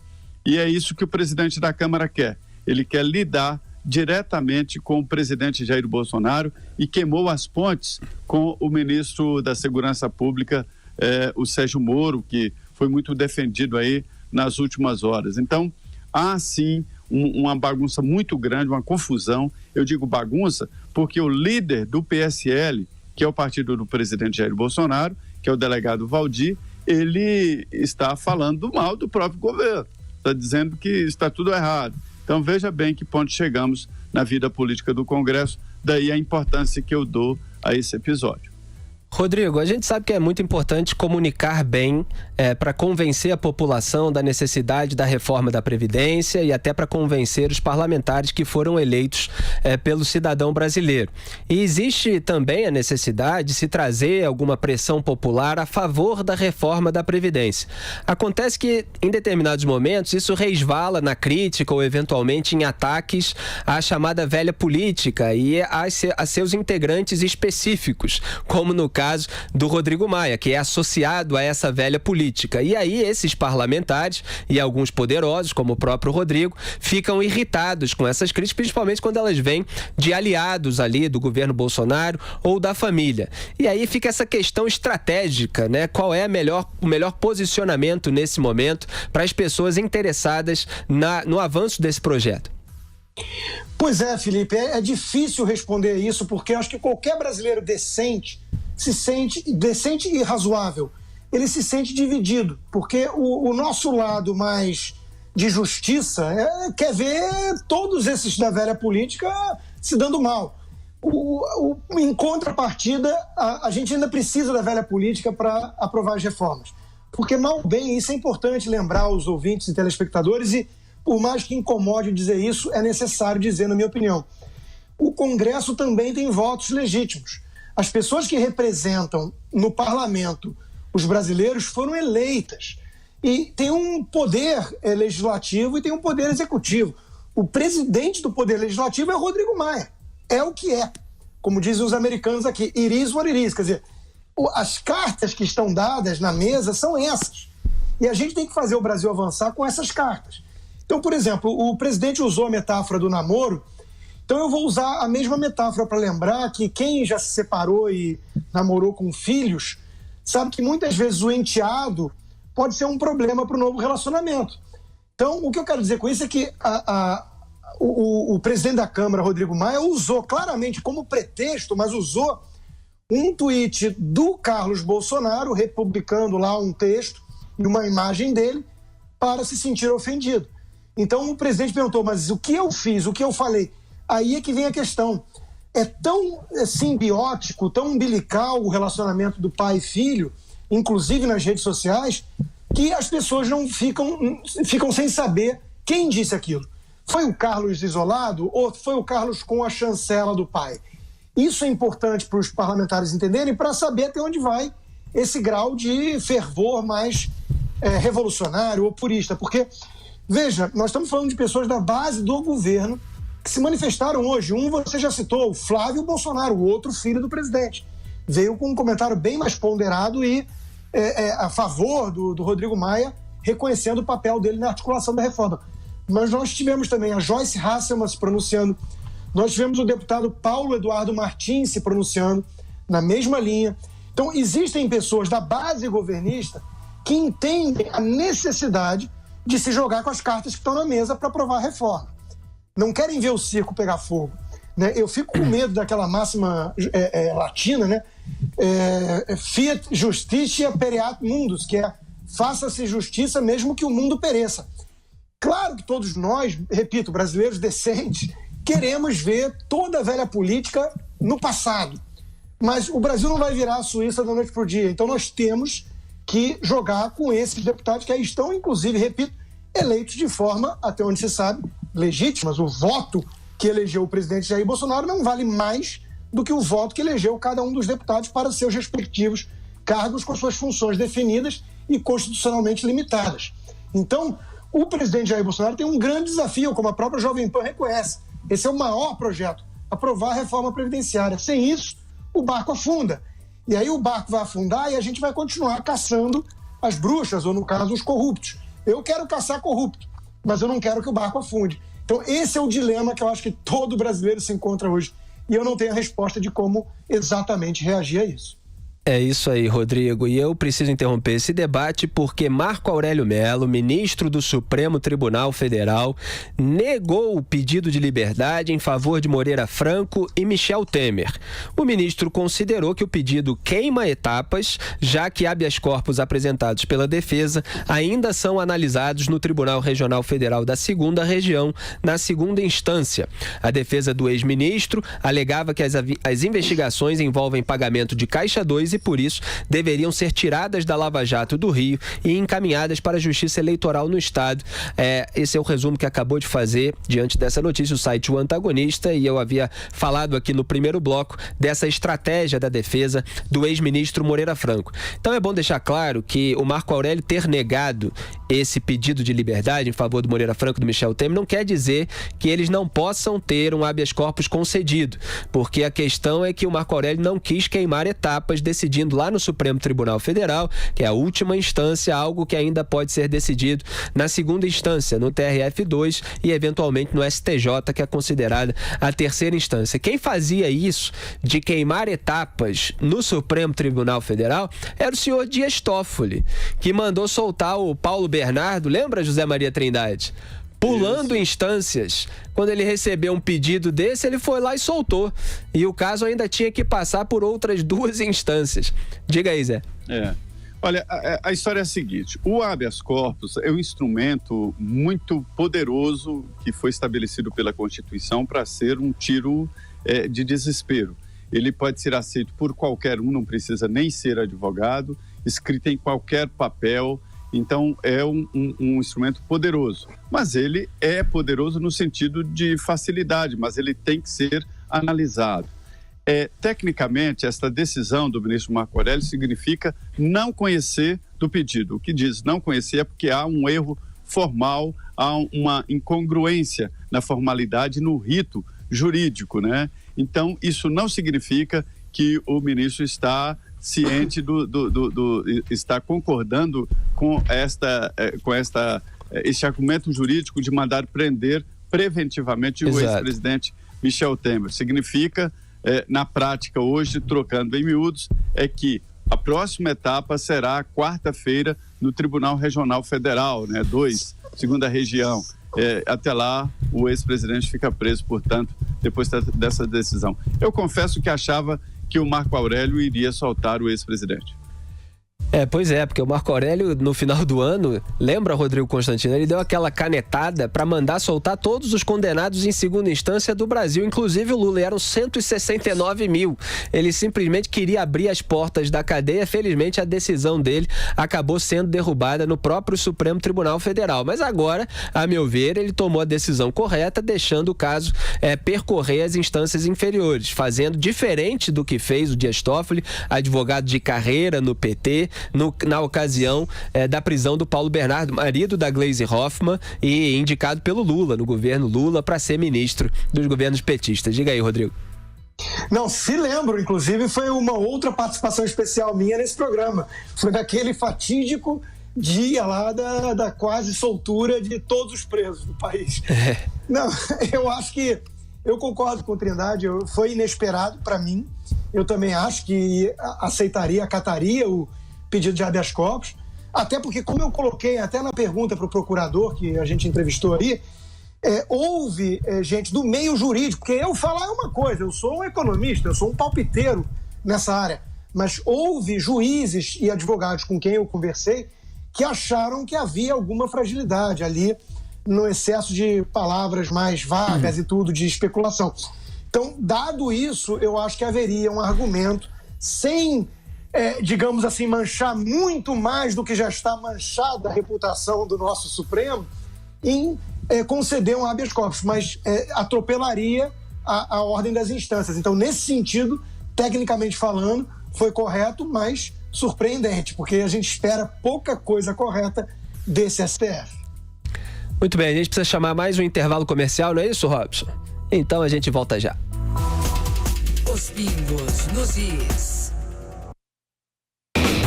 E é isso que o presidente da Câmara quer. Ele quer lidar diretamente com o presidente Jair Bolsonaro e queimou as pontes com o ministro da Segurança Pública, o Sérgio Moro, que foi muito defendido aí nas últimas horas. Então, há sim uma bagunça muito grande, uma confusão. Eu digo bagunça porque o líder do PSL, que é o partido do presidente Jair Bolsonaro, que é o delegado Valdir, ele está falando mal do próprio governo, está dizendo que está tudo errado. Então veja bem que ponto chegamos na vida política do Congresso, daí a importância que eu dou a esse episódio. Rodrigo, a gente sabe que é muito importante comunicar bem para convencer a população da necessidade da reforma da Previdência e até para convencer os parlamentares que foram eleitos pelo cidadão brasileiro. E existe também a necessidade de se trazer alguma pressão popular a favor da reforma da Previdência. Acontece que, em determinados momentos, isso resvala na crítica ou, eventualmente, em ataques à chamada velha política e a seus integrantes específicos, como no caso do Rodrigo Maia, que é associado a essa velha política. E aí esses parlamentares e alguns poderosos, como o próprio Rodrigo, ficam irritados com essas críticas, principalmente quando elas vêm de aliados ali do governo Bolsonaro ou da família. E aí fica essa questão estratégica, né? Qual é o melhor posicionamento nesse momento para as pessoas interessadas no avanço desse projeto? Pois é, Felipe, é difícil responder isso, porque eu acho que qualquer brasileiro decente e razoável, ele se sente dividido, porque o nosso lado mais de justiça quer ver todos esses da velha política se dando mal. Em contrapartida, a gente ainda precisa da velha política para aprovar as reformas. Porque, mal ou bem, isso é importante lembrar aos ouvintes e telespectadores, e por mais que incomode dizer isso, é necessário dizer, na minha opinião. O Congresso também tem votos legítimos. As pessoas que representam no parlamento os brasileiros foram eleitas. E tem um poder legislativo e tem um poder executivo. O presidente do poder legislativo é o Rodrigo Maia. É o que é. Como dizem os americanos aqui, it is what it is. Quer dizer, as cartas que estão dadas na mesa são essas. E a gente tem que fazer o Brasil avançar com essas cartas. Então, por exemplo, o presidente usou a metáfora do namoro, então eu vou usar a mesma metáfora para lembrar que quem já se separou e namorou com filhos sabe que muitas vezes o enteado pode ser um problema para o novo relacionamento. Então, o que eu quero dizer com isso é que o presidente da Câmara, Rodrigo Maia, usou claramente como pretexto, mas usou um tweet do Carlos Bolsonaro, republicando lá um texto e uma imagem dele, para se sentir ofendido. Então o presidente perguntou, mas o que eu fiz, o que eu falei? Aí é que vem a questão. É tão simbiótico, tão umbilical o relacionamento do pai e filho, inclusive nas redes sociais, que as pessoas não ficam sem saber quem disse aquilo. Foi o Carlos isolado ou foi o Carlos com a chancela do pai? Isso é importante para os parlamentares entenderem, para saber até onde vai esse grau de fervor mais revolucionário ou purista. Porque, veja, nós estamos falando de pessoas da base do governo que se manifestaram hoje. Um você já citou, o Flávio Bolsonaro, o outro filho do presidente. Veio com um comentário bem mais ponderado e a favor do Rodrigo Maia, reconhecendo o papel dele na articulação da reforma. Mas nós tivemos também a Joyce Hasselmann se pronunciando, nós tivemos o deputado Paulo Eduardo Martins se pronunciando na mesma linha. Então, existem pessoas da base governista que entendem a necessidade de se jogar com as cartas que estão na mesa para aprovar a reforma. Não querem ver o circo pegar fogo, né? Eu fico com medo daquela máxima latina, né? Fiat justitia pereat mundus, que é faça-se justiça mesmo que o mundo pereça. Claro que todos nós, repito, brasileiros decentes, queremos ver toda a velha política no passado. Mas o Brasil não vai virar a Suíça da noite para o dia. Então nós temos que jogar com esses deputados que aí estão, inclusive, repito, eleitos de forma, até onde se sabe, legítimas. O voto que elegeu o presidente Jair Bolsonaro não vale mais do que o voto que elegeu cada um dos deputados para seus respectivos cargos com suas funções definidas e constitucionalmente limitadas. Então, o presidente Jair Bolsonaro tem um grande desafio, como a própria Jovem Pan reconhece. Esse é o maior projeto, aprovar a reforma previdenciária. Sem isso, o barco afunda. E aí o barco vai afundar e a gente vai continuar caçando as bruxas, ou no caso, os corruptos. Eu quero caçar corrupto, mas eu não quero que o barco afunde. Então esse é o dilema que eu acho que todo brasileiro se encontra hoje. E eu não tenho a resposta de como exatamente reagir a isso. É isso aí, Rodrigo. E eu preciso interromper esse debate porque Marco Aurélio Mello, ministro do Supremo Tribunal Federal, negou o pedido de liberdade em favor de Moreira Franco e Michel Temer. O ministro considerou que o pedido queima etapas, já que habeas corpus apresentados pela defesa ainda são analisados no Tribunal Regional Federal da 2ª Região, na 2ª instância. A defesa do ex-ministro alegava que as investigações envolvem pagamento de Caixa 2 e, por isso, deveriam ser tiradas da Lava Jato do Rio e encaminhadas para a Justiça Eleitoral no Estado. Esse é o resumo que acabou de fazer, diante dessa notícia, o site O Antagonista, e eu havia falado aqui no primeiro bloco dessa estratégia da defesa do ex-ministro Moreira Franco. Então é bom deixar claro que o Marco Aurélio ter negado esse pedido de liberdade em favor do Moreira Franco e do Michel Temer não quer dizer que eles não possam ter um habeas corpus concedido, porque a questão é que o Marco Aurélio não quis queimar etapas desse decidindo lá no Supremo Tribunal Federal, que é a última instância, algo que ainda pode ser decidido na segunda instância, no TRF2 e eventualmente no STJ, que é considerada a terceira instância. Quem fazia isso de queimar etapas no Supremo Tribunal Federal era o senhor Dias Toffoli, que mandou soltar o Paulo Bernardo, lembra, José Maria Trindade? Pulando instâncias. Quando ele recebeu um pedido desse, ele foi lá e soltou. E o caso ainda tinha que passar por outras 2 instâncias. Diga aí, Zé. Olha, a história é a seguinte: o habeas corpus é um instrumento muito poderoso que foi estabelecido pela Constituição para ser um tiro de desespero. Ele pode ser aceito por qualquer um, não precisa nem ser advogado, escrito em qualquer papel. Então, é um instrumento poderoso. Mas ele é poderoso no sentido de facilidade, mas ele tem que ser analisado. Tecnicamente, esta decisão do ministro Marco Aurélio significa não conhecer do pedido. O que diz não conhecer é porque há um erro formal, há uma incongruência na formalidade, no rito jurídico, né? Então, isso não significa que o ministro está ciente está concordando com este argumento jurídico de mandar prender preventivamente o ex-presidente Michel Temer. Significa, na prática hoje, trocando em miúdos, é que a próxima etapa será quarta-feira no Tribunal Regional Federal, né? 2, segunda região. Até lá, o ex-presidente fica preso, portanto, depois dessa decisão. Eu confesso que achava que o Marco Aurélio iria soltar o ex-presidente. Pois é, porque o Marco Aurélio, no final do ano, lembra, Rodrigo Constantino, ele deu aquela canetada para mandar soltar todos os condenados em segunda instância do Brasil, inclusive o Lula, eram 169 mil. Ele simplesmente queria abrir as portas da cadeia. Felizmente, a decisão dele acabou sendo derrubada no próprio Supremo Tribunal Federal. Mas agora, a meu ver, ele tomou a decisão correta, deixando o caso percorrer as instâncias inferiores, fazendo diferente do que fez o Dias Toffoli, advogado de carreira no PT, na ocasião da prisão do Paulo Bernardo, marido da Gleisi Hoffmann, e indicado pelo Lula, no governo Lula, para ser ministro dos governos petistas. Diga aí, Rodrigo. Não, se lembro, inclusive, foi uma outra participação especial minha nesse programa. Foi naquele fatídico dia lá da quase soltura de todos os presos do país. Não, eu acho que eu concordo com o Trindade, foi inesperado para mim. Eu também acho que acataria o pedido de habeas corpus, até porque, como eu coloquei até na pergunta para o procurador que a gente entrevistou aí, houve gente do meio jurídico, porque eu falar é uma coisa, eu sou um economista, eu sou um palpiteiro nessa área, mas houve juízes e advogados com quem eu conversei que acharam que havia alguma fragilidade ali no excesso de palavras mais vagas e tudo, de especulação. Então, dado isso, eu acho que haveria um argumento sem, digamos assim, manchar muito mais do que já está manchada a reputação do nosso Supremo em conceder um habeas corpus, mas atropelaria a ordem das instâncias. Então, nesse sentido, tecnicamente falando, foi correto, mas surpreendente, porque a gente espera pouca coisa correta desse STF. Muito bem, a gente precisa chamar mais um intervalo comercial, não é isso, Robson? Então a gente volta já. Os pingos nos is.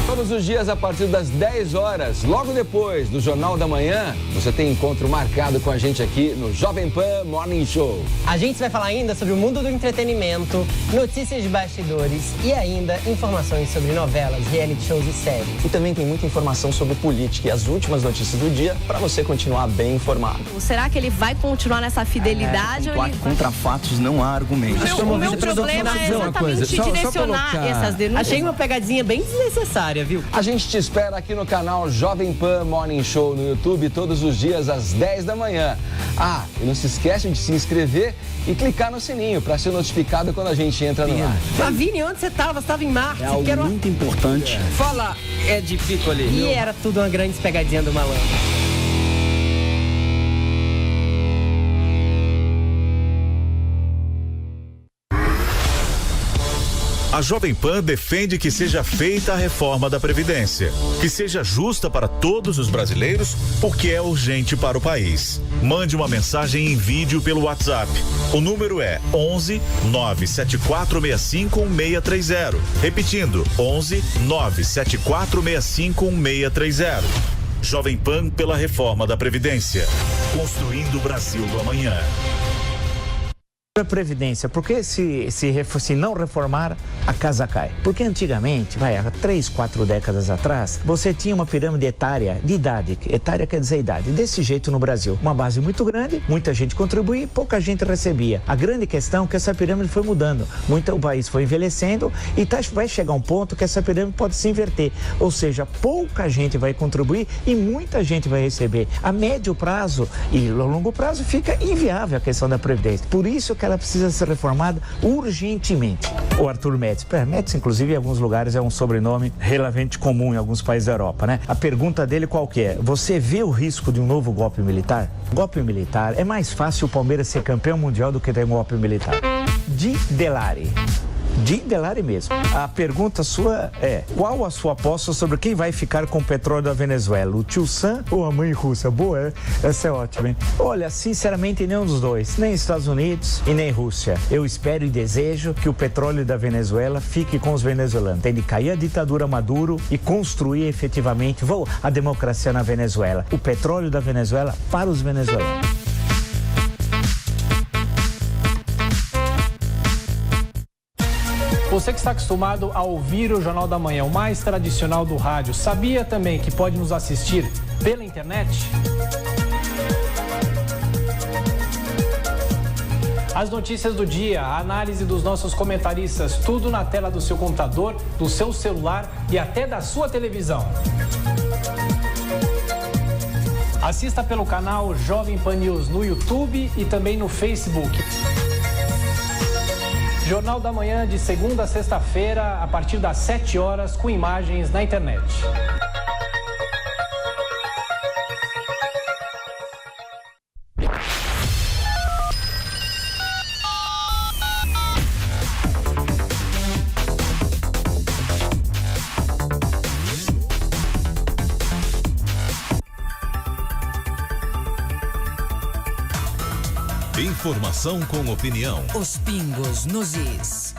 Todos os dias a partir das 10 horas, logo depois do Jornal da Manhã, você tem encontro marcado com a gente aqui no Jovem Pan Morning Show. A gente vai falar ainda sobre o mundo do entretenimento, notícias de bastidores e ainda informações sobre novelas, reality shows e séries. E também tem muita informação sobre política e as últimas notícias do dia para você continuar bem informado. Será que ele vai continuar nessa fidelidade? Contra fatos não há argumentos. O meu problema é exatamente direcionar essas denúncias. Achei uma pegadinha bem desnecessária, viu? A gente te espera aqui no canal Jovem Pan Morning Show no YouTube todos os dias às 10 da manhã. E não se esquece de se inscrever e clicar no sininho para ser notificado quando a gente entra no ar. Vini, onde você estava? Você estava em Marte. É algo muito importante. Fala, Ed Piccoli. E era tudo uma grande pegadinha do malandro. A Jovem Pan defende que seja feita a reforma da Previdência, que seja justa para todos os brasileiros, porque é urgente para o país. Mande uma mensagem em vídeo pelo WhatsApp. O número é 11 97465 1630. Repetindo, 11 97465 1630. Jovem Pan pela reforma da Previdência. Construindo o Brasil do amanhã. A Previdência, porque se não reformar, a casa cai. Porque antigamente, há 3, 4 décadas atrás, você tinha uma pirâmide etária de idade. Etária quer dizer idade. Desse jeito no Brasil. Uma base muito grande, muita gente contribuía, pouca gente recebia. A grande questão é que essa pirâmide foi mudando. O país foi envelhecendo e vai chegar um ponto que essa pirâmide pode se inverter. Ou seja, pouca gente vai contribuir e muita gente vai receber. A médio prazo e a longo prazo fica inviável a questão da Previdência. Por isso que ela precisa ser reformada urgentemente. O Arthur Metz. Metz, inclusive, em alguns lugares é um sobrenome relativamente comum em alguns países da Europa, né? A pergunta dele qual que é? Você vê o risco de um novo golpe militar? Golpe militar, é mais fácil o Palmeiras ser campeão mundial do que ter um golpe militar. Di Delari mesmo. A pergunta sua é: qual a sua aposta sobre quem vai ficar com o petróleo da Venezuela? O tio Sam ou a mãe russa? Boa, é? Essa é ótima, hein? Olha, sinceramente, nenhum dos dois. Nem Estados Unidos e nem Rússia. Eu espero e desejo que o petróleo da Venezuela fique com os venezuelanos. Tem de cair a ditadura Maduro e construir efetivamente a democracia na Venezuela. O petróleo da Venezuela para os venezuelanos. Você que está acostumado a ouvir o Jornal da Manhã, o mais tradicional do rádio, sabia também que pode nos assistir pela internet? As notícias do dia, a análise dos nossos comentaristas, tudo na tela do seu computador, do seu celular e até da sua televisão. Assista pelo canal Jovem Pan News no YouTube e também no Facebook. Jornal da Manhã de segunda a sexta-feira, a partir das 7 horas, com imagens na internet. Informação com opinião. Os pingos nos is.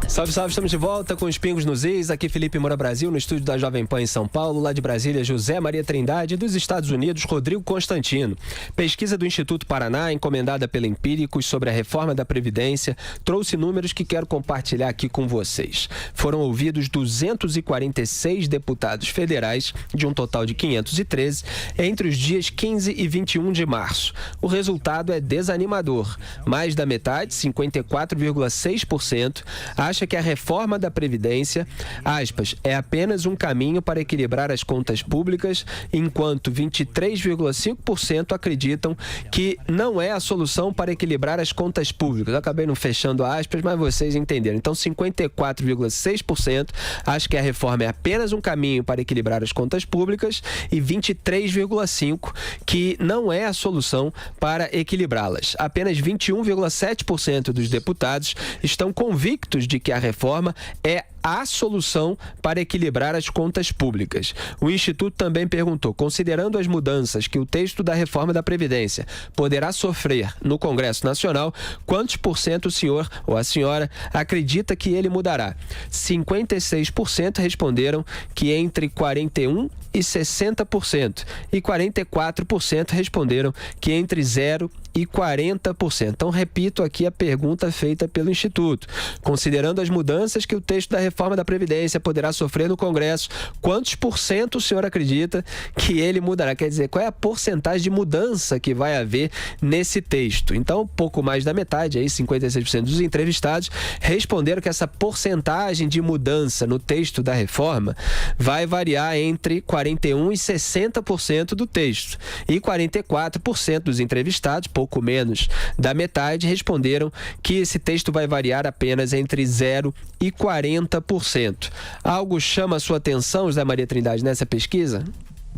Salve, salve, estamos de volta com os Pingos nos Is. Aqui Felipe Moura Brasil, no estúdio da Jovem Pan em São Paulo. Lá de Brasília, José Maria Trindade. Dos Estados Unidos, Rodrigo Constantino. Pesquisa do Instituto Paraná, encomendada pela Empíricos sobre a reforma da Previdência, trouxe números que quero compartilhar aqui com vocês. Foram ouvidos 246 deputados federais, de um total de 513, entre os dias 15 e 21 de março. O resultado é desanimador. Mais da metade, 54,6%, acha que a reforma da Previdência, aspas, é apenas um caminho para equilibrar as contas públicas, enquanto 23,5% acreditam que não é a solução para equilibrar as contas públicas. Eu acabei não fechando aspas, mas vocês entenderam. Então, 54,6% acham que a reforma é apenas um caminho para equilibrar as contas públicas e 23,5% que não é a solução para equilibrá-las. Apenas 21,7% dos deputados estão convictos de que a reforma é a solução para equilibrar as contas públicas. O Instituto também perguntou, considerando as mudanças que o texto da reforma da Previdência poderá sofrer no Congresso Nacional, quantos % o senhor ou a senhora acredita que ele mudará? 56% responderam que entre 41% e 60%, e 44% responderam que entre 0% e 40%. Então, repito aqui a pergunta feita pelo Instituto. Considerando as mudanças que o texto da reforma da Previdência poderá sofrer no Congresso, quantos % o senhor acredita que ele mudará? Quer dizer, qual é a porcentagem de mudança que vai haver nesse texto? Então, pouco mais da metade, aí 56% dos entrevistados responderam que essa porcentagem de mudança no texto da reforma vai variar entre 41% e 60% do texto. E 44% dos entrevistados, pouco menos da metade, responderam que esse texto vai variar apenas entre 0% e 40%. Algo chama a sua atenção, José Maria Trindade, nessa pesquisa?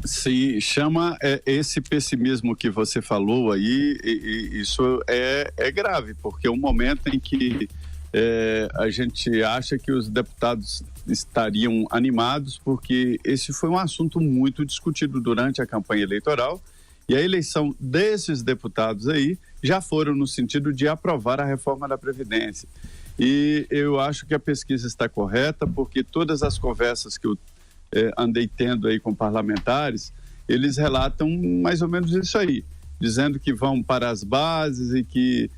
Sim, chama esse pessimismo que você falou aí, e isso é grave, porque é um momento em que a gente acha que os deputados estariam animados, porque esse foi um assunto muito discutido durante a campanha eleitoral, e a eleição desses deputados aí já foram no sentido de aprovar a reforma da Previdência. E eu acho que a pesquisa está correta, porque todas as conversas que eu andei tendo aí com parlamentares, eles relatam mais ou menos isso aí, dizendo que vão para as bases e que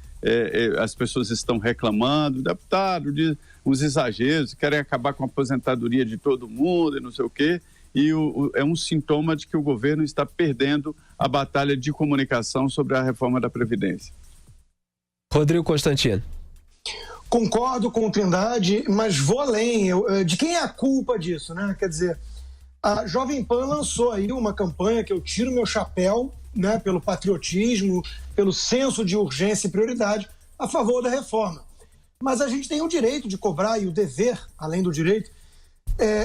as pessoas estão reclamando, deputado, de uns exageros, querem acabar com a aposentadoria de todo mundo e não sei o quê, e é um sintoma de que o governo está perdendo a batalha de comunicação sobre a reforma da Previdência. Rodrigo Constantino. Concordo com o Trindade, mas vou além. De quem é a culpa disso, né? Quer dizer, a Jovem Pan lançou aí uma campanha que eu tiro meu chapéu, né, pelo patriotismo, pelo senso de urgência e prioridade a favor da reforma. Mas a gente tem o direito de cobrar e o dever, além do direito,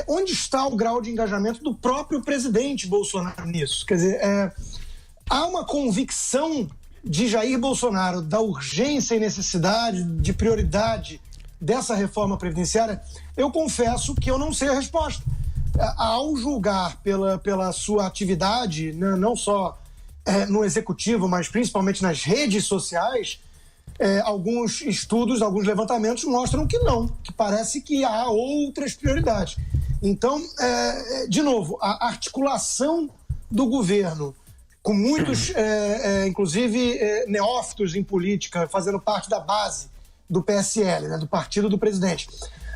onde está o grau de engajamento do próprio presidente Bolsonaro nisso? Quer dizer, há uma convicção de Jair Bolsonaro da urgência e necessidade, de prioridade dessa reforma previdenciária? Eu confesso que eu não sei a resposta. Ao julgar pela sua atividade, né, não só no executivo, mas principalmente nas redes sociais, alguns estudos, alguns levantamentos mostram que não, que parece que há outras prioridades. Então, de novo, a articulação do governo, com muitos, inclusive, neófitos em política, fazendo parte da base do PSL, né, do partido do presidente.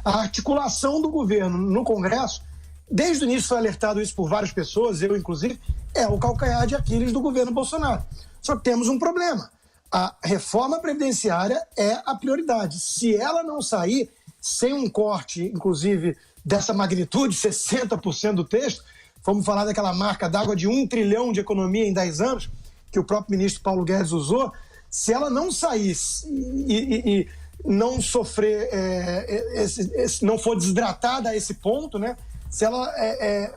A articulação do governo no Congresso, desde o início foi alertado isso por várias pessoas, eu inclusive, é o calcanhar de Aquiles do governo Bolsonaro. Só que temos um problema. A reforma previdenciária é a prioridade. Se ela não sair sem um corte, inclusive, dessa magnitude, 60% do texto, vamos falar daquela marca d'água de 1 trilhão de economia em 10 anos, que o próprio ministro Paulo Guedes usou, se ela não sair e não sofrer, não for desidratada a esse ponto, né? Se ela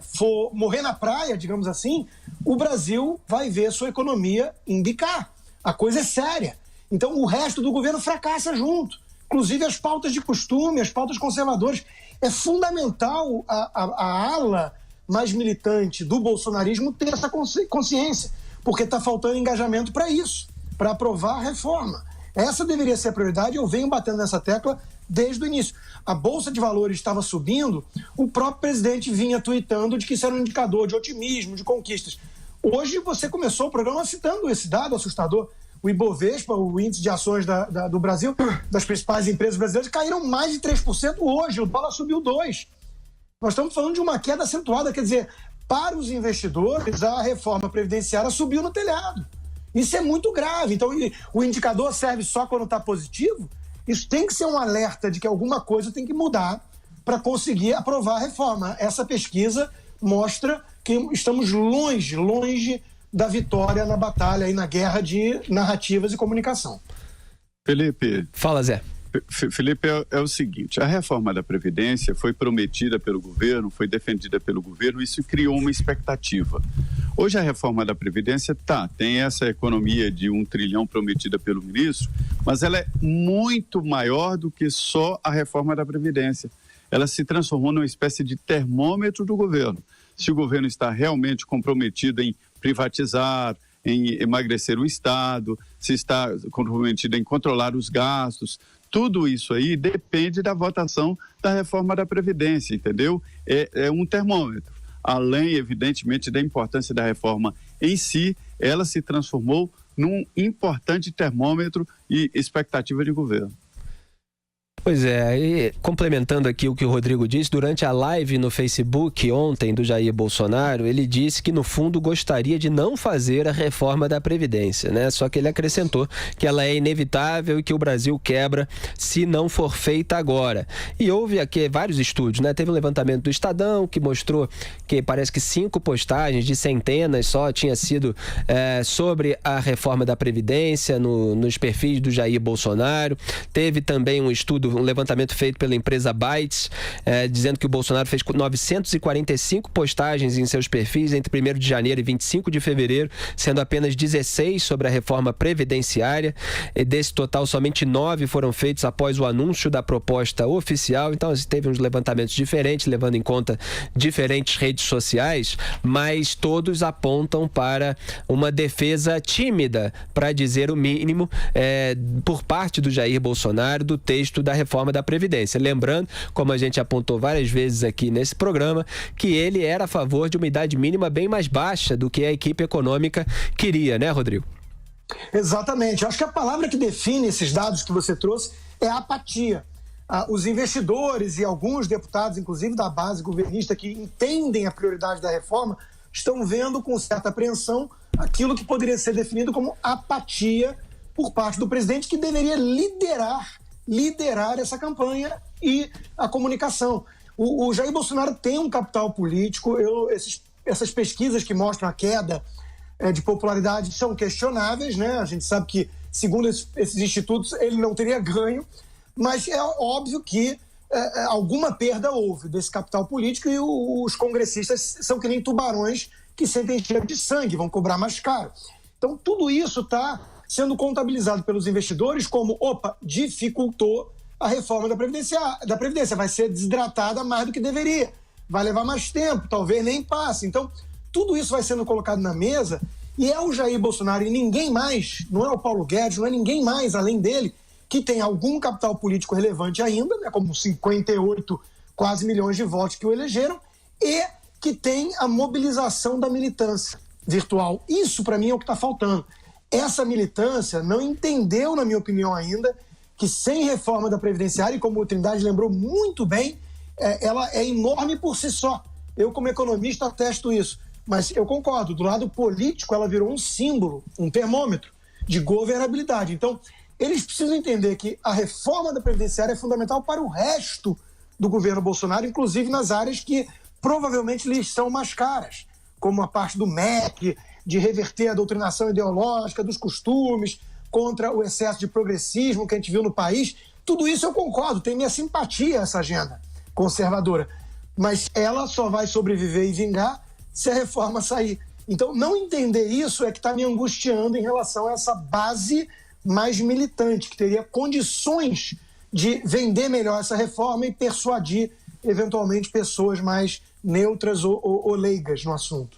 for morrer na praia, digamos assim, o Brasil vai ver sua economia embicar. A coisa é séria. Então, o resto do governo fracassa junto. Inclusive as pautas de costume, as pautas conservadoras. É fundamental a ala mais militante do bolsonarismo ter essa consciência, porque está faltando engajamento para isso, para aprovar a reforma. Essa deveria ser a prioridade, eu venho batendo nessa tecla desde o início. A Bolsa de Valores estava subindo, o próprio presidente vinha tuitando de que isso era um indicador de otimismo, de conquistas. Hoje você começou o programa citando esse dado assustador. O Ibovespa, o índice de ações do Brasil, das principais empresas brasileiras, caíram mais de 3% hoje, o dólar subiu 2%. Nós estamos falando de uma queda acentuada, quer dizer, para os investidores, a reforma previdenciária subiu no telhado. Isso é muito grave. Então, o indicador serve só quando está positivo? Isso tem que ser um alerta de que alguma coisa tem que mudar para conseguir aprovar a reforma. Essa pesquisa mostra que estamos longe da vitória na batalha e na guerra de narrativas e comunicação. Felipe. Fala, Zé. Felipe, é o seguinte, a reforma da Previdência foi prometida pelo governo, foi defendida pelo governo, isso criou uma expectativa. Hoje a reforma da Previdência tem essa economia de 1 trilhão prometida pelo ministro, mas ela é muito maior do que só a reforma da Previdência. Ela se transformou numa espécie de termômetro do governo. Se o governo está realmente comprometido em privatizar, em emagrecer o Estado, se está comprometido em controlar os gastos, tudo isso aí depende da votação da reforma da Previdência, entendeu? É um termômetro. Além, evidentemente, da importância da reforma em si, ela se transformou num importante termômetro e expectativa de governo. Pois é, e complementando aqui o que o Rodrigo disse, durante a live no Facebook ontem do Jair Bolsonaro, ele disse que no fundo gostaria de não fazer a reforma da Previdência, né? Só que ele acrescentou que ela é inevitável e que o Brasil quebra se não for feita agora. E houve aqui vários estudos, né? Teve um levantamento do Estadão que mostrou que parece que 5 postagens de centenas só tinha sido sobre a reforma da Previdência nos perfis do Jair Bolsonaro. Teve também um estudo um levantamento feito pela empresa Bytes, dizendo que o Bolsonaro fez 945 postagens em seus perfis entre 1º de janeiro e 25 de fevereiro, sendo apenas 16 sobre a reforma previdenciária. E desse total, somente 9 foram feitos após o anúncio da proposta oficial. Então, teve uns levantamentos diferentes, levando em conta diferentes redes sociais, mas todos apontam para uma defesa tímida, para dizer o mínimo, por parte do Jair Bolsonaro, do texto da reforma da Previdência. Lembrando, como a gente apontou várias vezes aqui nesse programa, que ele era a favor de uma idade mínima bem mais baixa do que a equipe econômica queria, né, Rodrigo? Exatamente. Eu acho que a palavra que define esses dados que você trouxe é apatia. Os investidores e alguns deputados, inclusive da base governista, que entendem a prioridade da reforma, estão vendo com certa apreensão aquilo que poderia ser definido como apatia por parte do presidente, que deveria liderar essa campanha e a comunicação. O Jair Bolsonaro tem um capital político. Essas pesquisas que mostram a queda de popularidade são questionáveis, né? A gente sabe que, segundo esses institutos, ele não teria ganho, mas é óbvio que alguma perda houve desse capital político, e os congressistas são que nem tubarões que sentem cheiro de sangue, vão cobrar mais caro. Então, tudo isso está sendo contabilizado pelos investidores como, dificultou a reforma da Previdência, vai ser desidratada mais do que deveria, vai levar mais tempo, talvez nem passe. Então, tudo isso vai sendo colocado na mesa, e é o Jair Bolsonaro e ninguém mais, não é o Paulo Guedes, não é ninguém mais além dele, que tem algum capital político relevante ainda, né, como 58 quase milhões de votos que o elegeram, e que tem a mobilização da militância virtual. Isso, para mim, é o que está faltando. Essa militância não entendeu, na minha opinião ainda, que sem reforma da Previdenciária, e como o Trindade lembrou muito bem, ela é enorme por si só. Eu, como economista, atesto isso. Mas eu concordo, do lado político, ela virou um símbolo, um termômetro de governabilidade. Então, eles precisam entender que a reforma da Previdenciária é fundamental para o resto do governo Bolsonaro, inclusive nas áreas que provavelmente lhes são mais caras, como a parte do MEC, de reverter a doutrinação ideológica, dos costumes, contra o excesso de progressismo que a gente viu no país. Tudo isso eu concordo, tem minha simpatia essa agenda conservadora. Mas ela só vai sobreviver e vingar se a reforma sair. Então, não entender isso é que está me angustiando em relação a essa base mais militante, que teria condições de vender melhor essa reforma e persuadir, eventualmente, pessoas mais neutras ou leigas no assunto.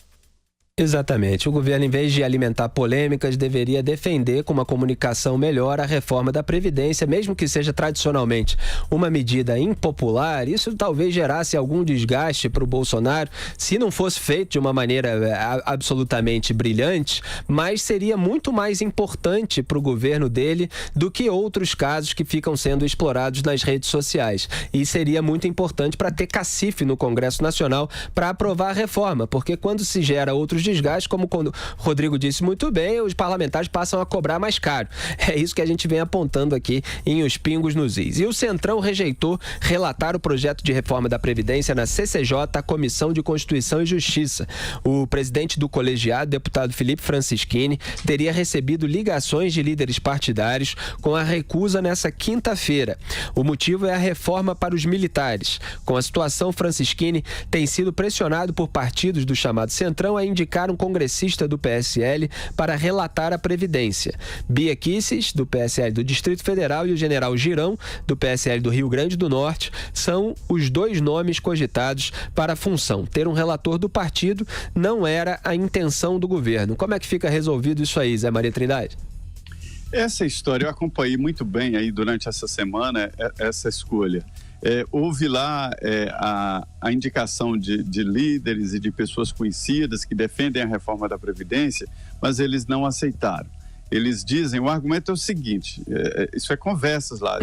Exatamente. O governo, em vez de alimentar polêmicas, deveria defender com uma comunicação melhor a reforma da Previdência, mesmo que seja tradicionalmente uma medida impopular. Isso talvez gerasse algum desgaste para o Bolsonaro, se não fosse feito de uma maneira absolutamente brilhante, mas seria muito mais importante para o governo dele do que outros casos que ficam sendo explorados nas redes sociais. E seria muito importante para ter cacife no Congresso Nacional para aprovar a reforma, porque quando se gera outros desgaste, como quando o Rodrigo disse muito bem, os parlamentares passam a cobrar mais caro. É isso que a gente vem apontando aqui em Os Pingos nos Is. E o Centrão rejeitou relatar o projeto de reforma da Previdência na CCJ, a Comissão de Constituição e Justiça. O presidente do colegiado, deputado Felipe Francischini, teria recebido ligações de líderes partidários com a recusa nessa quinta-feira. O motivo é a reforma para os militares. Com a situação, Francischini tem sido pressionado por partidos do chamado Centrão a indicar um congressista do PSL para relatar a Previdência. Bia Kicis, do PSL do Distrito Federal, e o general Girão, do PSL do Rio Grande do Norte, são os dois nomes cogitados para a função. Ter um relator do partido não era a intenção do governo. Como é que fica resolvido isso aí, Zé Maria Trindade? Essa história eu acompanhei muito bem aí durante essa semana, essa escolha. Houve lá a indicação de líderes e de pessoas conhecidas que defendem a reforma da Previdência, mas eles não aceitaram. Eles dizem, o argumento é o seguinte, isso é conversas lá,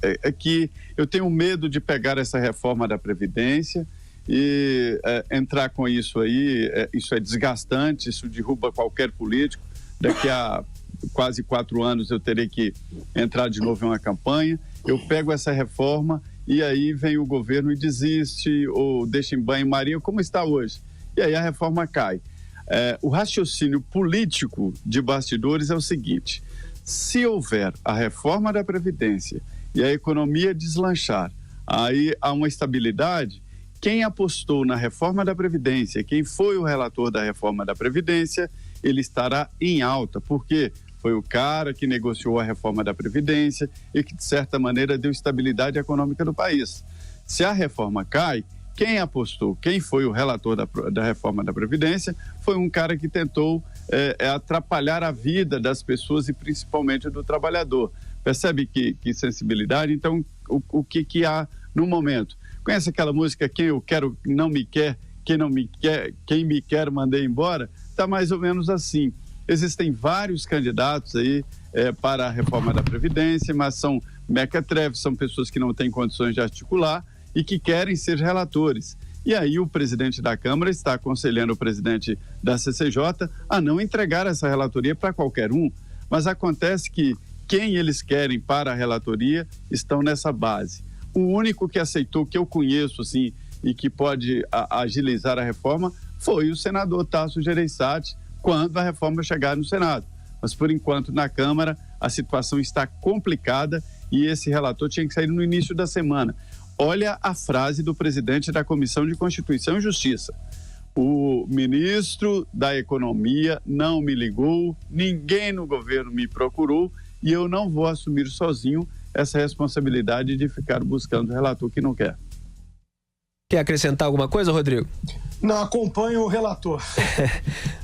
é que eu tenho medo de pegar essa reforma da Previdência e entrar com isso aí, isso é desgastante, isso derruba qualquer político, daqui a quase 4 anos eu terei que entrar de novo em uma campanha, eu pego essa reforma e aí vem o governo e desiste ou deixa em banho-maria, como está hoje. E aí a reforma cai. O raciocínio político de bastidores é o seguinte: se houver a reforma da Previdência e a economia deslanchar, aí há uma estabilidade. Quem apostou na reforma da Previdência, quem foi o relator da reforma da Previdência, ele estará em alta, porque foi o cara que negociou a reforma da Previdência e que, de certa maneira, deu estabilidade econômica no país. Se a reforma cai, quem apostou, quem foi o relator da reforma da Previdência, foi um cara que tentou atrapalhar a vida das pessoas e principalmente do trabalhador. Percebe que sensibilidade? Então, o que há no momento? Conhece aquela música, quem eu quero não me quer, quem me quer mandei embora? Está mais ou menos assim. Existem vários candidatos aí para a reforma da Previdência, mas são mequetrefes, são pessoas que não têm condições de articular e que querem ser relatores. E aí o presidente da Câmara está aconselhando o presidente da CCJ a não entregar essa relatoria para qualquer um, mas acontece que quem eles querem para a relatoria estão nessa base. O único que aceitou, que eu conheço assim, e que pode agilizar a reforma foi o senador Tasso Gereissati, quando a reforma chegar no Senado. Mas, por enquanto, na Câmara, a situação está complicada e esse relator tinha que sair no início da semana. Olha a frase do presidente da Comissão de Constituição e Justiça. O ministro da Economia não me ligou, ninguém no governo me procurou e eu não vou assumir sozinho essa responsabilidade de ficar buscando relator que não quer. Quer acrescentar alguma coisa, Rodrigo? Não, acompanho o relator.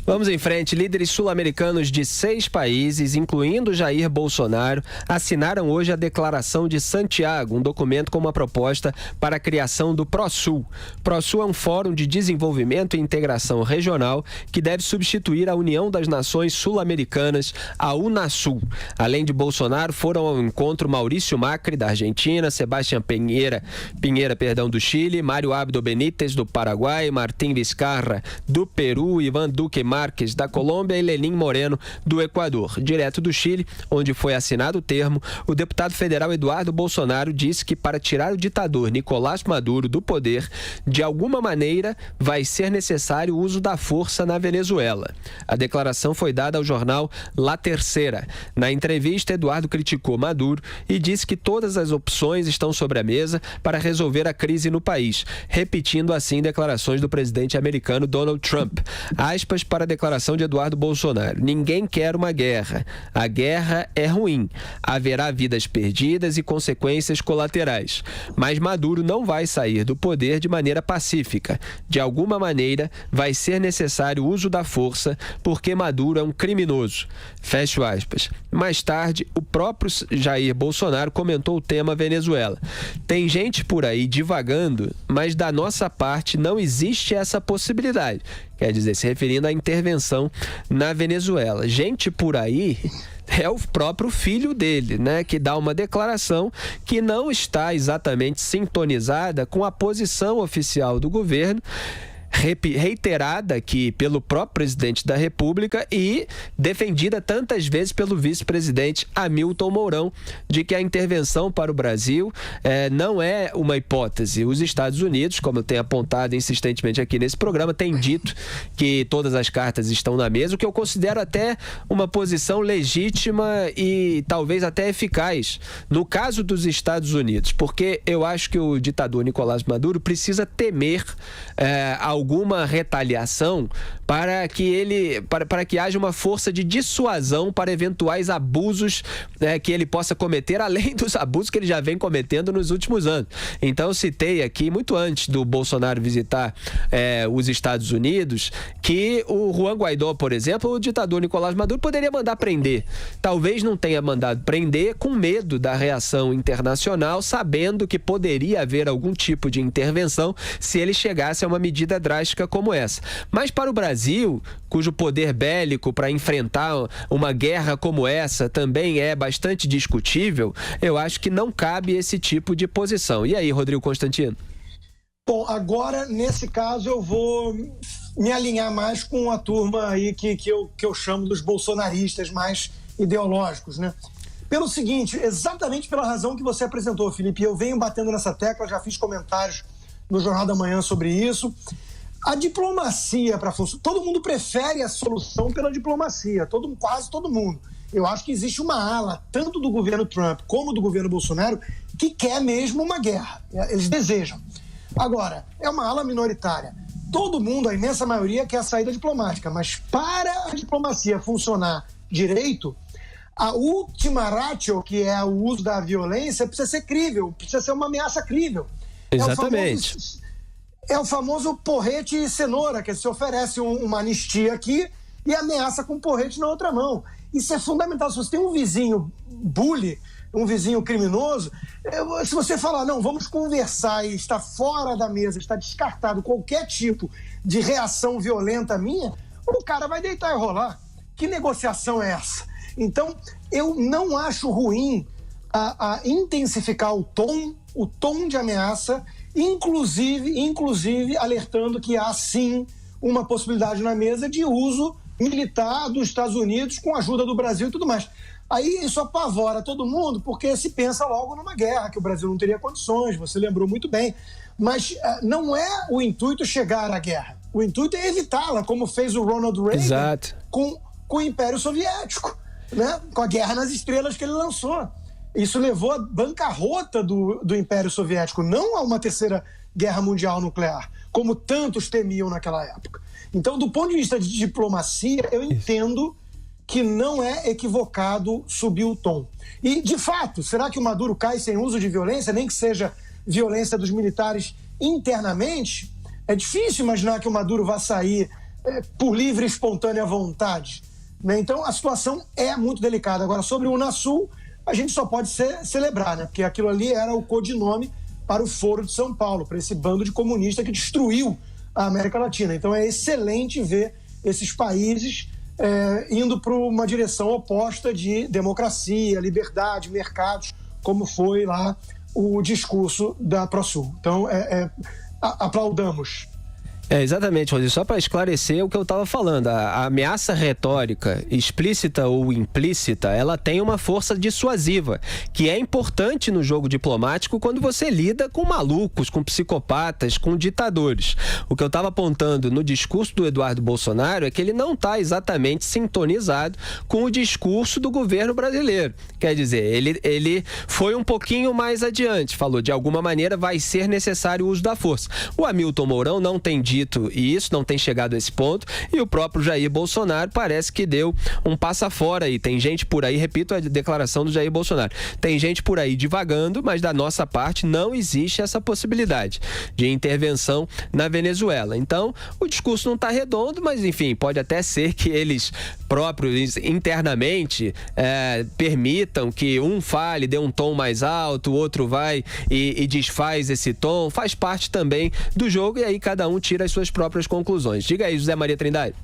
Vamos em frente. Líderes sul-americanos de 6 países, incluindo Jair Bolsonaro, assinaram hoje a Declaração de Santiago, um documento com uma proposta para a criação do ProSul. ProSul é um fórum de desenvolvimento e integração regional que deve substituir a União das Nações Sul-Americanas, a Unasul. Além de Bolsonaro, foram ao encontro Maurício Macri, da Argentina, Sebastián Pinheira, do Chile, Mário Abdo Benítez, do Paraguai, Martín Vizcarra, do Peru, Iván Duque Marques, da Colômbia e Lenín Moreno, do Equador. Direto do Chile, onde foi assinado o termo, o deputado federal Eduardo Bolsonaro disse que para tirar o ditador Nicolás Maduro do poder, de alguma maneira vai ser necessário o uso da força na Venezuela. A declaração foi dada ao jornal La Tercera. Na entrevista, Eduardo criticou Maduro e disse que todas as opções estão sobre a mesa para resolver a crise no país, repetindo assim declarações do presidente americano Donald Trump. Aspas para a declaração de Eduardo Bolsonaro. Ninguém quer uma guerra. A guerra é ruim. Haverá vidas perdidas e consequências colaterais. Mas Maduro não vai sair do poder de maneira pacífica. De alguma maneira, vai ser necessário o uso da força, porque Maduro é um criminoso. Fecho aspas. Mais tarde, o próprio Jair Bolsonaro comentou o tema Venezuela. Tem gente por aí divagando, mas da nossa parte não existe essa possibilidade. Quer dizer, se referindo à intervenção na Venezuela. Gente por aí é o próprio filho dele, né, que dá uma declaração que não está exatamente sintonizada com a posição oficial do governo, reiterada aqui pelo próprio presidente da República e defendida tantas vezes pelo vice-presidente Hamilton Mourão, de que a intervenção para o Brasil não é uma hipótese. Os Estados Unidos, como eu tenho apontado insistentemente aqui nesse programa, têm dito que todas as cartas estão na mesa, o que eu considero até uma posição legítima e talvez até eficaz no caso dos Estados Unidos, porque eu acho que o ditador Nicolás Maduro precisa temer alguma retaliação para que haja uma força de dissuasão para eventuais abusos que ele possa cometer, além dos abusos que ele já vem cometendo nos últimos anos. Então, eu citei aqui, muito antes do Bolsonaro visitar os Estados Unidos, que o Juan Guaidó, por exemplo, o ditador Nicolás Maduro poderia mandar prender. Talvez não tenha mandado prender com medo da reação internacional, sabendo que poderia haver algum tipo de intervenção se ele chegasse a uma medida drástica como essa. Mas para o Brasil, cujo poder bélico para enfrentar uma guerra como essa também é bastante discutível, eu acho que não cabe esse tipo de posição. E aí, Rodrigo Constantino? Bom, agora, nesse caso, eu vou me alinhar mais com a turma aí que eu chamo dos bolsonaristas mais ideológicos, né? Pelo seguinte, exatamente pela razão que você apresentou, Felipe, eu venho batendo nessa tecla, já fiz comentários no Jornal da Manhã sobre isso. A diplomacia para funcionar, todo mundo prefere a solução pela diplomacia, quase todo mundo. Eu acho que existe uma ala, tanto do governo Trump como do governo Bolsonaro, que quer mesmo uma guerra. Eles desejam. Agora, é uma ala minoritária. Todo mundo, a imensa maioria, quer a saída diplomática, mas para a diplomacia funcionar direito, a última ratio, que é o uso da violência, precisa ser crível, precisa ser uma ameaça crível. Exatamente. É o famoso porrete e cenoura, que se oferece uma anistia aqui e ameaça com porrete na outra mão. Isso é fundamental. Se você tem um vizinho bully, um vizinho criminoso, se você falar, não, vamos conversar e está fora da mesa, está descartado qualquer tipo de reação violenta minha, o cara vai deitar e rolar. Que negociação é essa? Então, eu não acho ruim a intensificar o tom de ameaça, inclusive alertando que há sim uma possibilidade na mesa de uso militar dos Estados Unidos com a ajuda do Brasil e tudo mais. Aí isso apavora todo mundo, porque se pensa logo numa guerra, que o Brasil não teria condições, você lembrou muito bem. Mas não é o intuito chegar à guerra. O intuito é evitá-la, como fez o Ronald Reagan com o Império Soviético, né? Com a Guerra nas Estrelas que ele lançou. Isso levou à bancarrota do Império Soviético, não a uma terceira guerra mundial nuclear, como tantos temiam naquela época. Então, do ponto de vista de diplomacia, eu entendo que não é equivocado subir o tom. E, de fato, será que o Maduro cai sem uso de violência, nem que seja violência dos militares internamente? É difícil imaginar que o Maduro vá sair por livre e espontânea vontade, né? Então, a situação é muito delicada. Agora, sobre o Unasul, a gente só pode celebrar, né? Porque aquilo ali era o codinome para o Foro de São Paulo, para esse bando de comunistas que destruiu a América Latina. Então, é excelente ver esses países indo para uma direção oposta de democracia, liberdade, mercados, como foi lá o discurso da ProSul. Então, aplaudamos. Exatamente, Rodrigo. Só para esclarecer o que eu estava falando, a ameaça retórica, explícita ou implícita, ela tem uma força dissuasiva, que é importante no jogo diplomático quando você lida com malucos, com psicopatas, com ditadores. O que eu estava apontando no discurso do Eduardo Bolsonaro é que ele não está exatamente sintonizado com o discurso do governo brasileiro. Quer dizer, ele foi um pouquinho mais adiante, falou de alguma maneira vai ser necessário o uso da força. O Hamilton Mourão não tem dito isso, não tem chegado a esse ponto, e o próprio Jair Bolsonaro parece que deu um passa fora aí. Tem gente por aí, repito a declaração do Jair Bolsonaro, tem gente por aí divagando, mas da nossa parte não existe essa possibilidade de intervenção na Venezuela. Então, o discurso não está redondo, mas enfim, pode até ser que eles próprios internamente permitam que um fale, dê um tom mais alto, o outro vai e desfaz esse tom, faz parte também do jogo, e aí cada um tira as suas próprias conclusões. Diga aí, José Maria Trindade.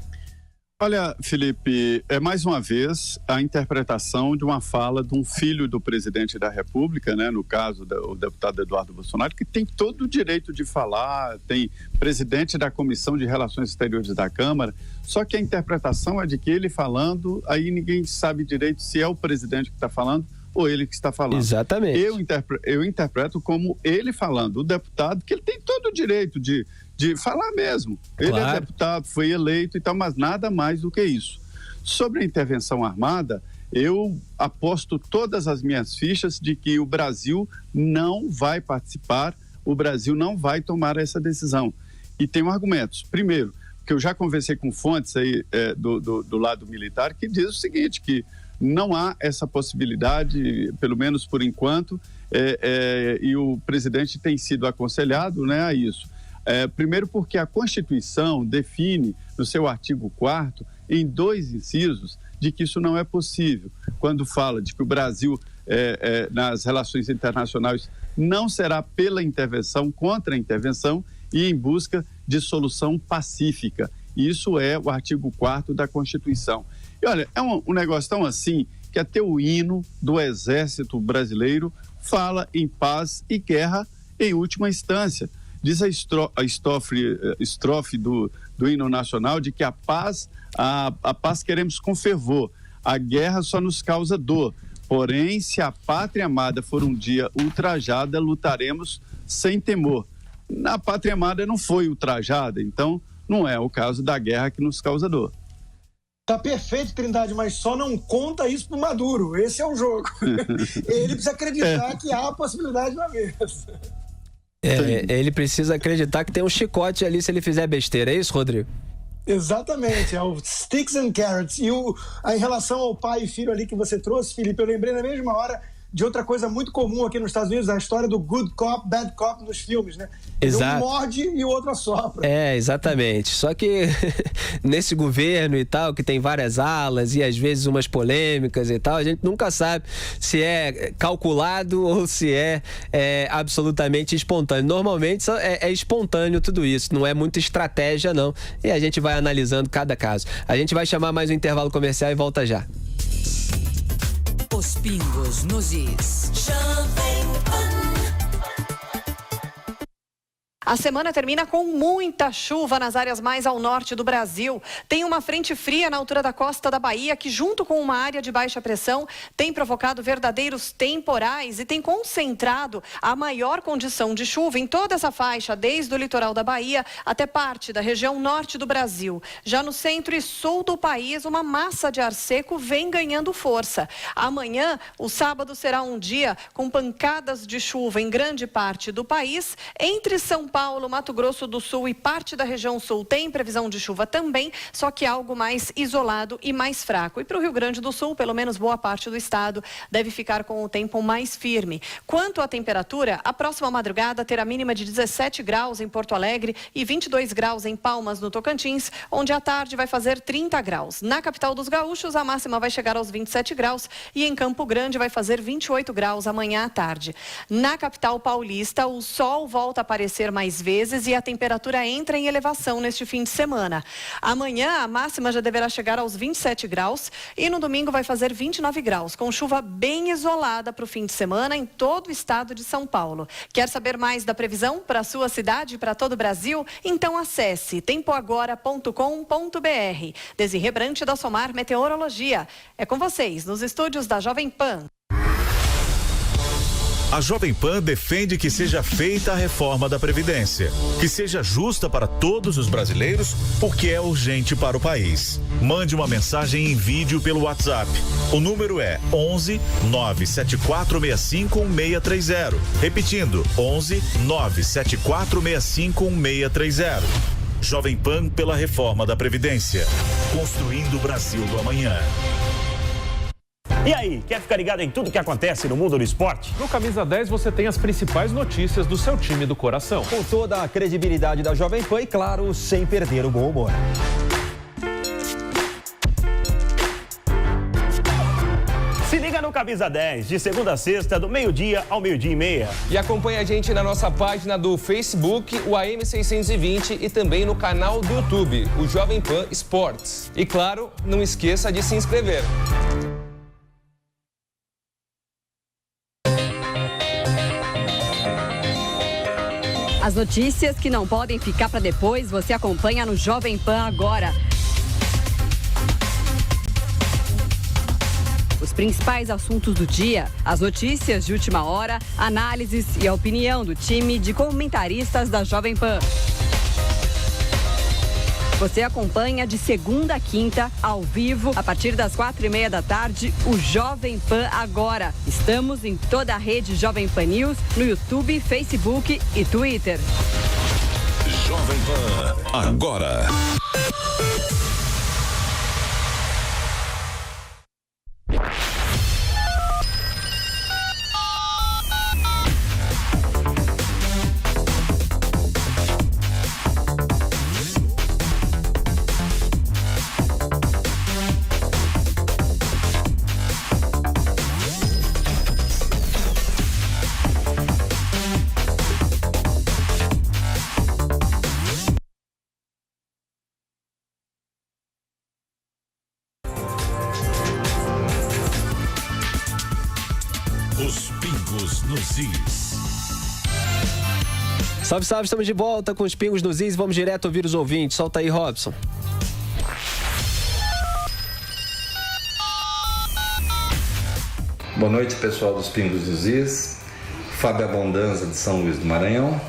Olha, Felipe, é mais uma vez a interpretação de uma fala de um filho do presidente da República, né? No caso, o deputado Eduardo Bolsonaro, que tem todo o direito de falar, tem presidente da Comissão de Relações Exteriores da Câmara, só que a interpretação é de que ele falando, aí ninguém sabe direito se é o presidente que está falando ou ele que está falando. Exatamente. Eu interpreto como ele falando, o deputado, que ele tem todo o direito de falar mesmo. Ele é deputado, foi eleito e tal, mas nada mais do que isso. Sobre a intervenção armada, eu aposto todas as minhas fichas de que o Brasil não vai participar, o Brasil não vai tomar essa decisão. E tenho argumentos. Primeiro, que eu já conversei com fontes aí do lado militar que diz o seguinte, que não há essa possibilidade, pelo menos por enquanto, e o presidente tem sido aconselhado, né, a isso. Primeiro porque a Constituição define no seu artigo 4º, em 2 incisos, de que isso não é possível. Quando fala de que o Brasil, nas relações internacionais, não será pela intervenção, contra a intervenção e em busca de solução pacífica. Isso é o artigo 4º da Constituição. E olha, é um negócio tão assim que até o hino do Exército Brasileiro fala em paz e guerra em última instância. Diz a estrofe do hino nacional de que a paz queremos com fervor, a guerra só nos causa dor. Porém, se a pátria amada for um dia ultrajada, lutaremos sem temor. A pátria amada não foi ultrajada, então não é o caso da guerra que nos causa dor. Tá perfeito, Trindade, mas só não conta isso pro Maduro. Esse é o jogo. Ele precisa acreditar que há a possibilidade na mesa. Ele precisa acreditar que tem um chicote ali se ele fizer besteira. É isso, Rodrigo? Exatamente, é o Sticks and Carrots. E em relação ao pai e filho ali que você trouxe, Felipe, eu lembrei na mesma hora de outra coisa muito comum aqui nos Estados Unidos, a história do good cop, bad cop nos filmes, né? Exato. Um morde e o outro assopra. Exatamente. Só que nesse governo e tal, que tem várias alas e às vezes umas polêmicas e tal, a gente nunca sabe se é calculado ou se é absolutamente espontâneo. Normalmente é espontâneo tudo isso, não é muita estratégia não. E a gente vai analisando cada caso. A gente vai chamar mais um intervalo comercial e volta já. Os pingos nos is. A semana termina com muita chuva nas áreas mais ao norte do Brasil. Tem uma frente fria na altura da costa da Bahia que, junto com uma área de baixa pressão, tem provocado verdadeiros temporais e tem concentrado a maior condição de chuva em toda essa faixa, desde o litoral da Bahia até parte da região norte do Brasil. Já no centro e sul do país, uma massa de ar seco vem ganhando força. Amanhã, o sábado, será um dia com pancadas de chuva em grande parte do país. Entre São Paulo, Mato Grosso do Sul e parte da região sul tem previsão de chuva também, só que algo mais isolado e mais fraco. E para o Rio Grande do Sul, pelo menos boa parte do estado deve ficar com o tempo mais firme. Quanto à temperatura, a próxima madrugada terá mínima de 17 graus em Porto Alegre e 22 graus em Palmas, no Tocantins, onde à tarde vai fazer 30 graus. Na capital dos gaúchos, a máxima vai chegar aos 27 graus e em Campo Grande vai fazer 28 graus amanhã à tarde. Na capital paulista, o sol volta a aparecer mais vezes e a temperatura entra em elevação neste fim de semana. Amanhã a máxima já deverá chegar aos 27 graus e no domingo vai fazer 29 graus, com chuva bem isolada para o fim de semana em todo o estado de São Paulo. Quer saber mais da previsão para a sua cidade e para todo o Brasil? Então acesse tempoagora.com.br. Desirê Brante da Somar Meteorologia. É com vocês nos estúdios da Jovem Pan. A Jovem Pan defende que seja feita a reforma da Previdência, que seja justa para todos os brasileiros, porque é urgente para o país. Mande uma mensagem em vídeo pelo WhatsApp. O número é 11 97465 1630. Repetindo, 11 97465 1630. Jovem Pan pela reforma da Previdência. Construindo o Brasil do amanhã. E aí, quer ficar ligado em tudo que acontece no mundo do esporte? No Camisa 10 você tem as principais notícias do seu time do coração. Com toda a credibilidade da Jovem Pan e, claro, sem perder o bom humor. Se liga no Camisa 10, de segunda a sexta, do meio-dia ao meio-dia e meia. E acompanha a gente na nossa página do Facebook, o AM620, e também no canal do YouTube, o Jovem Pan Esportes. E, claro, não esqueça de se inscrever. As notícias que não podem ficar para depois, você acompanha no Jovem Pan agora. Os principais assuntos do dia, as notícias de última hora, análises e a opinião do time de comentaristas da Jovem Pan. Você acompanha de segunda a quinta, ao vivo, a partir das 4:30 da tarde, o Jovem Pan Agora. Estamos em toda a rede Jovem Pan News, no YouTube, Facebook e Twitter. Jovem Pan Agora. Salve, salve, estamos de volta com os Pingos nos Is. Vamos direto ouvir os ouvintes. Solta aí, Robson. Boa noite, pessoal dos Pingos nos Is. Fábio Abondanza, de São Luís do Maranhão.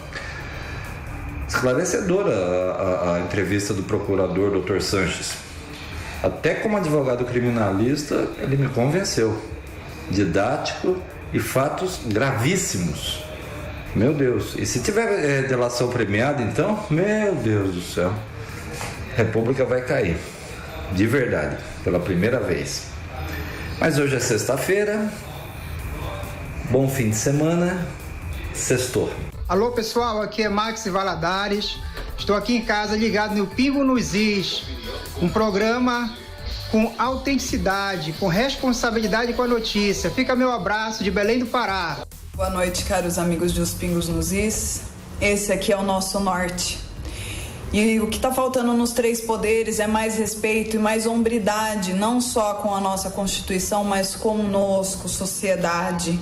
Esclarecedora a entrevista do procurador Dr. Sanches. Até como advogado criminalista, ele me convenceu. Didático e fatos gravíssimos. Meu Deus. E se tiver delação premiada, então, meu Deus do céu, a República vai cair. De verdade, pela primeira vez. Mas hoje é sexta-feira. Bom fim de semana. Sextou. Alô pessoal, aqui é Max Valadares. Estou aqui em casa ligado no Pingo nos Is. Um programa com autenticidade, com responsabilidade com a notícia. Fica meu abraço de Belém do Pará. Boa noite, caros amigos dos Pingos nos Is. Esse aqui é o nosso norte. E o que está faltando nos 3 poderes é mais respeito e mais hombridade, não só com a nossa Constituição, mas conosco, sociedade.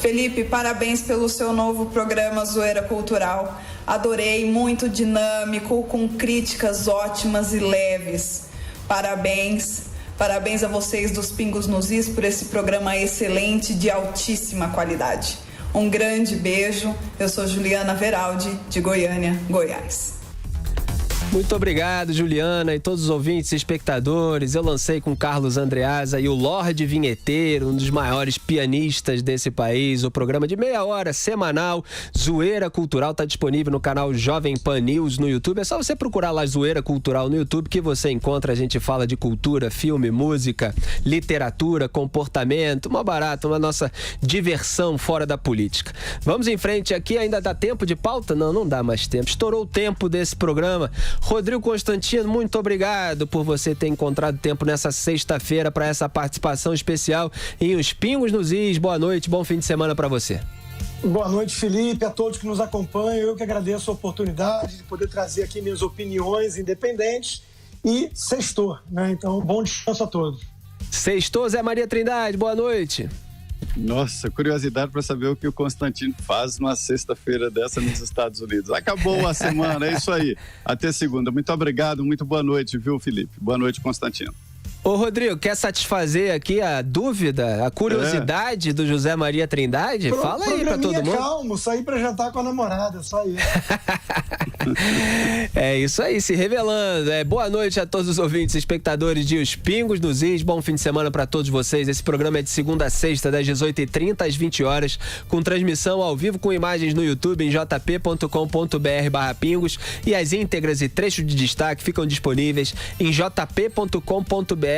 Felipe, parabéns pelo seu novo programa Zoeira Cultural. Adorei, muito dinâmico, com críticas ótimas e leves. Parabéns. Parabéns a vocês dos Pingos nos Is por esse programa excelente de altíssima qualidade. Um grande beijo. Eu sou Juliana Veraldi, de Goiânia, Goiás. Muito obrigado, Juliana, e todos os ouvintes e espectadores. Eu lancei com Carlos Andreasa e o Lorde Vinheteiro, um dos maiores pianistas desse país, o programa de meia hora semanal, Zoeira Cultural, está disponível no canal Jovem Pan News no YouTube. É só você procurar lá Zoeira Cultural no YouTube que você encontra. A gente fala de cultura, filme, música, literatura, comportamento, uma barata, uma nossa diversão fora da política. Vamos em frente aqui, ainda dá tempo de pauta? Não dá mais tempo. Estourou o tempo desse programa. Rodrigo Constantino, muito obrigado por você ter encontrado tempo nessa sexta-feira para essa participação especial em Os Pingos nos Is. Boa noite, bom fim de semana para você. Boa noite, Felipe, a todos que nos acompanham. Eu que agradeço a oportunidade de poder trazer aqui minhas opiniões independentes e sextou, né? Então, bom descanso a todos. Sextou, Zé Maria Trindade, boa noite. Nossa, curiosidade para saber o que o Constantino faz numa sexta-feira dessa nos Estados Unidos. Acabou a semana, é isso aí. Até segunda. Muito obrigado, muito boa noite, viu, Felipe? Boa noite, Constantino. Ô, Rodrigo, quer satisfazer aqui a dúvida, a curiosidade do José Maria Trindade? Fala aí pra todo mundo. Calmo, sair pra jantar com a namorada, só isso. É isso aí, se revelando. Boa noite a todos os ouvintes e espectadores de Os Pingos nos Is. Bom fim de semana pra todos vocês. Esse programa é de segunda a sexta, das 18h30 às 20 horas, com transmissão ao vivo com imagens no YouTube em jp.com.br/pingos, e as íntegras e trechos de destaque ficam disponíveis em jp.com.br/pingadas.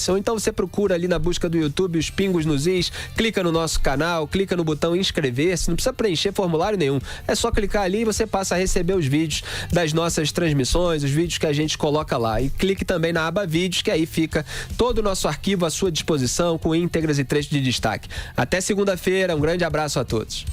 Ou então você procura ali na busca do YouTube Os Pingos nos Is, clica no nosso canal, clica no botão inscrever-se, não precisa preencher formulário nenhum, é só clicar ali e você passa a receber os vídeos das nossas transmissões, os vídeos que a gente coloca lá. E clique também na aba vídeos, que aí fica todo o nosso arquivo à sua disposição com íntegras e trechos de destaque. Até segunda-feira, um grande abraço a todos.